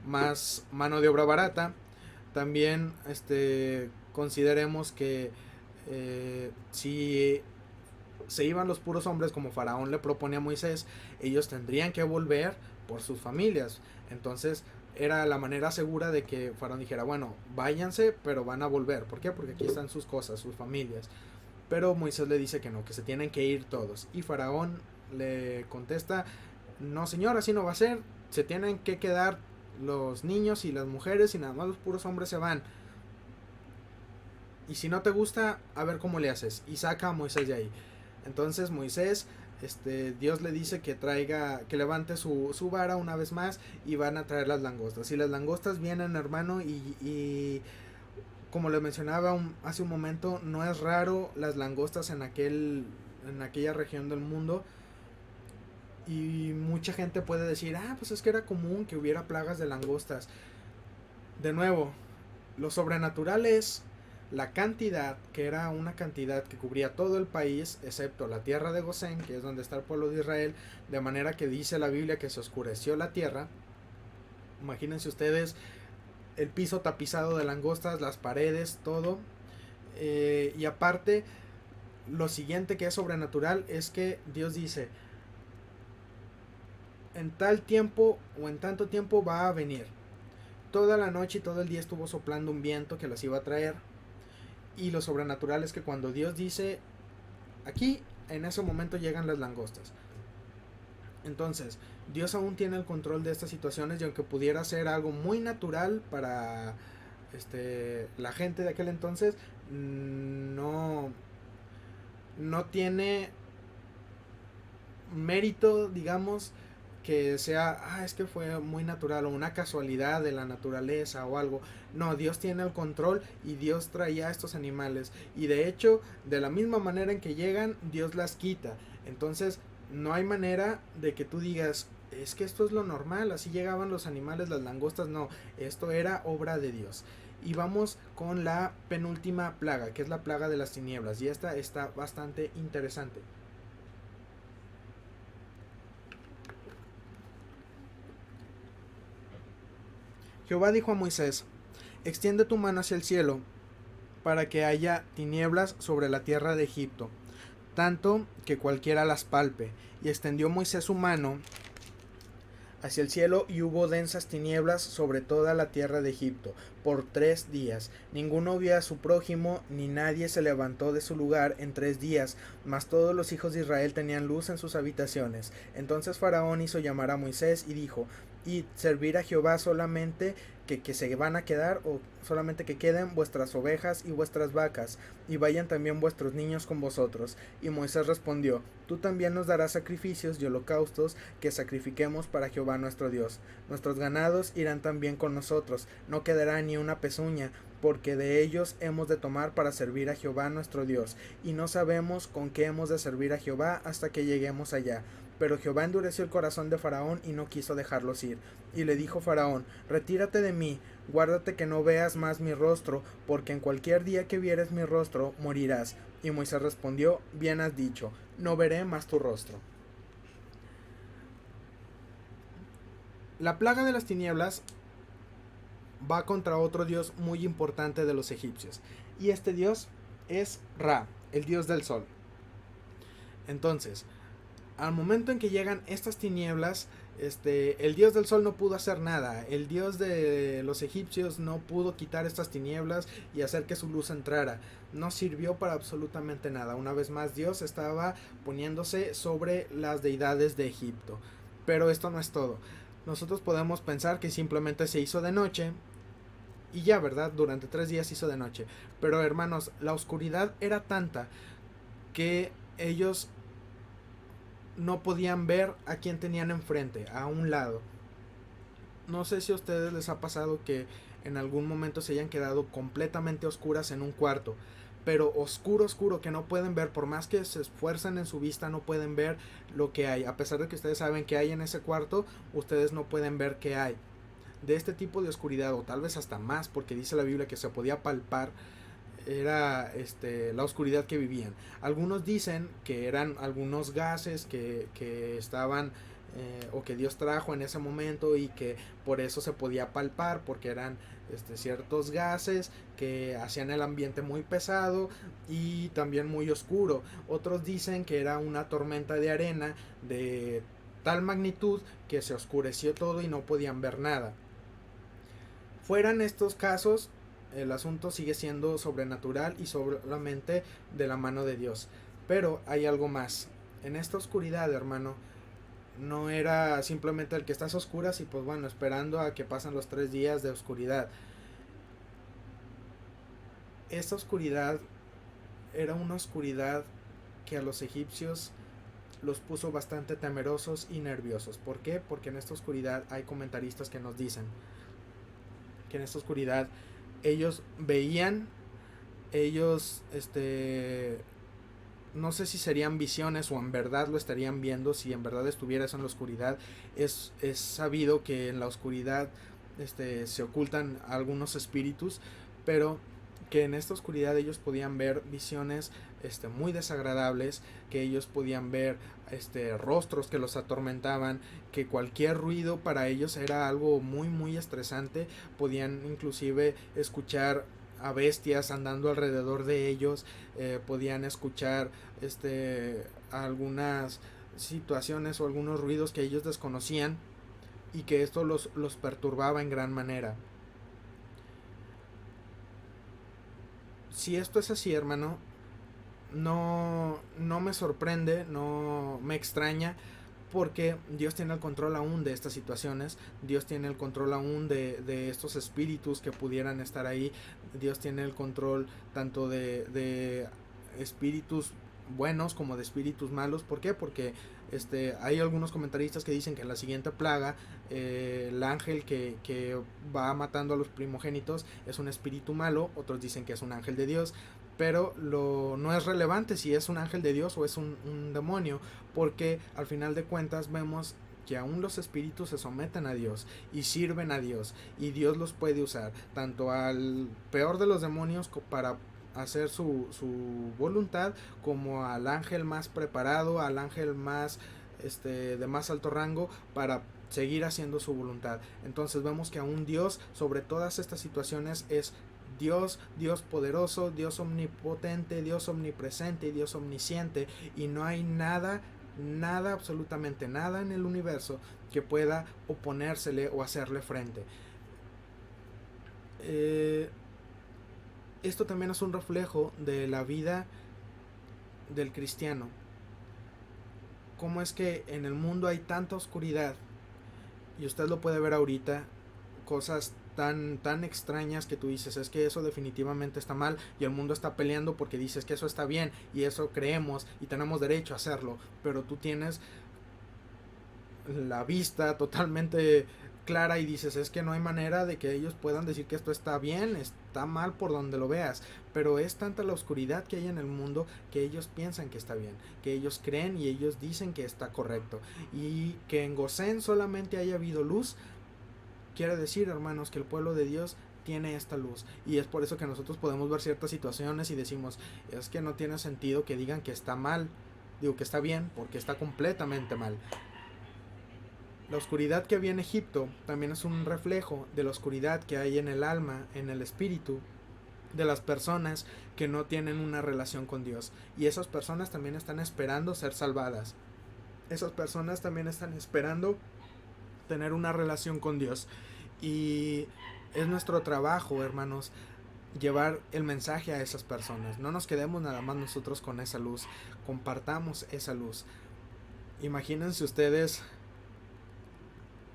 más mano de obra barata. También consideremos que si se iban los puros hombres como Faraón le propone a Moisés, ellos tendrían que volver por sus familias. Entonces era la manera segura de que Faraón dijera, bueno, váyanse, pero van a volver. ¿Por qué? Porque aquí están sus cosas, sus familias. Pero Moisés le dice que no, que se tienen que ir todos. Y Faraón le contesta, no señor, así no va a ser. Se tienen que quedar los niños y las mujeres y nada más los puros hombres se van. Y si no te gusta, a ver cómo le haces. Y saca a Moisés de ahí. Entonces Moisés, Dios le dice que traiga, que levante su vara una vez más y van a traer las langostas. Y las langostas vienen, hermano, y como le mencionaba hace un momento, no es raro las langostas en aquella región del mundo. Y mucha gente puede decir, pues es que era común que hubiera plagas de langostas. De nuevo, lo sobrenatural es la cantidad, que era una cantidad que cubría todo el país, excepto la tierra de Gosén, que es donde está el pueblo de Israel, de manera que dice la Biblia que se oscureció la tierra. Imagínense ustedes el piso tapizado de langostas, las paredes, todo. Y aparte, lo siguiente que es sobrenatural es que Dios dice, en tal tiempo o en tanto tiempo va a venir. Toda la noche y todo el día estuvo soplando un viento que las iba a traer. Y lo sobrenatural es que cuando Dios dice, aquí, en ese momento llegan las langostas. Entonces, Dios aún tiene el control de estas situaciones y aunque pudiera ser algo muy natural para la gente de aquel entonces, no, no tiene mérito, digamos, que sea, es que fue muy natural o una casualidad de la naturaleza o algo. No, Dios tiene el control y Dios traía estos animales. Y de hecho, de la misma manera en que llegan, Dios las quita. Entonces, no hay manera de que tú digas, es que esto es lo normal, así llegaban los animales, las langostas. No, esto era obra de Dios. Y vamos con la penúltima plaga, que es la plaga de las tinieblas. Y esta está bastante interesante. Jehová dijo a Moisés, extiende tu mano hacia el cielo, para que haya tinieblas sobre la tierra de Egipto, tanto que cualquiera las palpe. Y extendió Moisés su mano hacia el cielo, y hubo densas tinieblas sobre toda la tierra de Egipto por 3 días. Ninguno vio a su prójimo, ni nadie se levantó de su lugar en 3 días, mas todos los hijos de Israel tenían luz en sus habitaciones. Entonces Faraón hizo llamar a Moisés y dijo, y servir a Jehová solamente que se van a quedar, o solamente que queden vuestras ovejas y vuestras vacas, y vayan también vuestros niños con vosotros. Y Moisés respondió, tú también nos darás sacrificios y holocaustos que sacrifiquemos para Jehová nuestro Dios. Nuestros ganados irán también con nosotros, no quedará ni una pezuña, porque de ellos hemos de tomar para servir a Jehová nuestro Dios, y no sabemos con qué hemos de servir a Jehová hasta que lleguemos allá. Pero Jehová endureció el corazón de Faraón y no quiso dejarlos ir. Y le dijo Faraón, retírate de mí, guárdate que no veas más mi rostro, porque en cualquier día que vieres mi rostro, morirás. Y Moisés respondió, bien has dicho, no veré más tu rostro. La plaga de las tinieblas va contra otro dios muy importante de los egipcios. Y este dios es Ra, el dios del sol. Entonces, al momento en que llegan estas tinieblas, el dios del sol no pudo hacer nada. El dios de los egipcios no pudo quitar estas tinieblas y hacer que su luz entrara. No sirvió para absolutamente nada. Una vez más, Dios estaba poniéndose sobre las deidades de Egipto. Pero esto no es todo. Nosotros podemos pensar que simplemente se hizo de noche y ya, ¿verdad? Durante 3 días se hizo de noche. Pero hermanos, la oscuridad era tanta que ellos no podían ver a quien tenían enfrente, a un lado. No sé si a ustedes les ha pasado que en algún momento se hayan quedado completamente oscuras en un cuarto, pero oscuro, oscuro, que no pueden ver, por más que se esfuerzan en su vista, no pueden ver lo que hay. A pesar de que ustedes saben que hay en ese cuarto, ustedes no pueden ver qué hay. De este tipo de oscuridad, o tal vez hasta más, porque dice la Biblia que se podía palpar, era la oscuridad que vivían. Algunos dicen que eran algunos gases que estaban o que Dios trajo en ese momento, y que por eso se podía palpar, porque eran ciertos gases que hacían el ambiente muy pesado y también muy oscuro. Otros dicen que era una tormenta de arena de tal magnitud que se oscureció todo y no podían ver nada. Fueran estos casos, el asunto sigue siendo sobrenatural y solamente de la mano de Dios. Pero hay algo más. En esta oscuridad, hermano, no era simplemente el que estás a oscuras y pues bueno, esperando a que pasen los 3 días de oscuridad. Esta oscuridad era una oscuridad que a los egipcios los puso bastante temerosos y nerviosos. ¿Por qué? Porque en esta oscuridad hay comentaristas que nos dicen que en esta oscuridad ellos veían, ellos no sé si serían visiones o en verdad lo estarían viendo. Si en verdad estuviera eso en la oscuridad, es sabido que en la oscuridad se ocultan algunos espíritus, pero que en esta oscuridad ellos podían ver visiones muy desagradables, que ellos podían ver rostros que los atormentaban, que cualquier ruido para ellos era algo muy muy estresante. Podían inclusive escuchar a bestias andando alrededor de ellos, podían escuchar algunas situaciones o algunos ruidos que ellos desconocían, y que esto los perturbaba en gran manera. Si esto es así, hermano, no me sorprende, no me extraña, porque Dios tiene el control aún de estas situaciones. Dios tiene el control aún de estos espíritus que pudieran estar ahí. Dios tiene el control tanto de espíritus buenos como de espíritus malos. ¿Por qué? Porque hay algunos comentaristas que dicen que en la siguiente plaga, el ángel que va matando a los primogénitos es un espíritu malo. Otros dicen que es un ángel de Dios, pero no es relevante si es un ángel de Dios o es un demonio, porque al final de cuentas vemos que aún los espíritus se someten a Dios y sirven a Dios, y Dios los puede usar tanto al peor de los demonios para hacer su voluntad, como al ángel más preparado, al ángel más de más alto rango, para seguir haciendo su voluntad. Entonces vemos que aún Dios sobre todas estas situaciones es Dios, Dios poderoso, Dios omnipotente, Dios omnipresente y Dios omnisciente, y no hay nada, absolutamente nada en el universo que pueda oponérsele o hacerle frente. Esto también es un reflejo de la vida del cristiano. Cómo es que en el mundo hay tanta oscuridad, y usted lo puede ver ahorita, cosas tan extrañas que tú dices, es que eso definitivamente está mal, y el mundo está peleando porque dices que eso está bien, y eso creemos y tenemos derecho a hacerlo, pero tú tienes la vista totalmente clara y dices, es que no hay manera de que ellos puedan decir que esto está bien, está mal por donde lo veas. Pero es tanta la oscuridad que hay en el mundo que ellos piensan que está bien, que ellos creen y ellos dicen que está correcto, y que en Gosén solamente haya habido luz. Quiere decir, hermanos, que el pueblo de Dios tiene esta luz, y es por eso que nosotros podemos ver ciertas situaciones y decimos, es que no tiene sentido que digan que está mal. Digo que está bien porque está completamente mal. La oscuridad que había en Egipto también es un reflejo de la oscuridad que hay en el alma, en el espíritu de las personas que no tienen una relación con Dios. Y esas personas también están esperando ser salvadas. Esas personas también están esperando tener una relación con Dios. Y es nuestro trabajo, hermanos, llevar el mensaje a esas personas. No nos quedemos nada más nosotros con esa luz, compartamos esa luz. Imagínense ustedes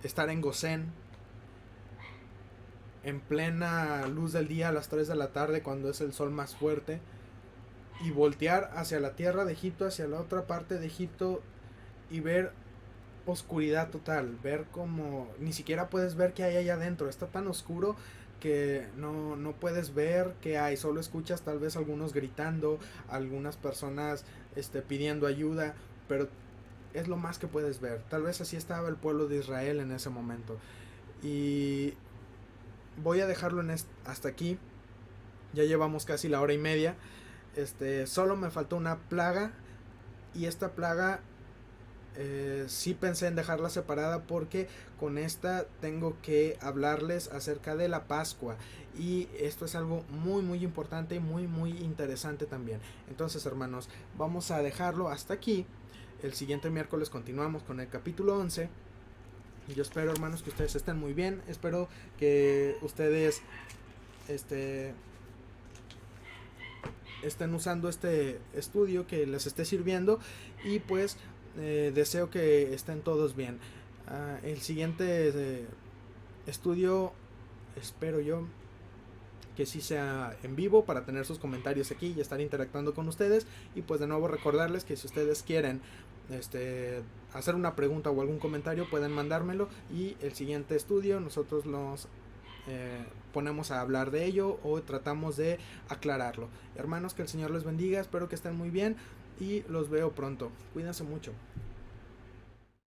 estar en Gosén en plena luz del día a las 3 de la tarde, cuando es el sol más fuerte, y voltear hacia la tierra de Egipto, hacia la otra parte de Egipto, y ver oscuridad total, ver como ni siquiera puedes ver qué hay allá adentro, está tan oscuro que no puedes ver qué hay, solo escuchas tal vez algunos gritando, algunas personas pidiendo ayuda, pero es lo más que puedes ver. Tal vez así estaba el pueblo de Israel en ese momento. Y voy a dejarlo hasta aquí. Ya llevamos casi la hora y media. Solo me faltó una plaga, y esta plaga sí pensé en dejarla separada porque con esta tengo que hablarles acerca de la Pascua, y esto es algo muy importante y muy interesante también. Entonces, hermanos, vamos a dejarlo hasta aquí. El siguiente miércoles continuamos con el capítulo 11. Y yo espero, hermanos, que ustedes estén muy bien. Espero que ustedes estén usando este estudio, que les esté sirviendo, y pues deseo que estén todos bien. El siguiente estudio, espero yo que sí sea en vivo, para tener sus comentarios aquí y estar interactuando con ustedes. Y pues de nuevo recordarles que si ustedes quieren hacer una pregunta o algún comentario, pueden mandármelo, y el siguiente estudio nosotros nos ponemos a hablar de ello o tratamos de aclararlo. Hermanos, que el Señor les bendiga, espero que estén muy bien y los veo pronto. Cuídense mucho.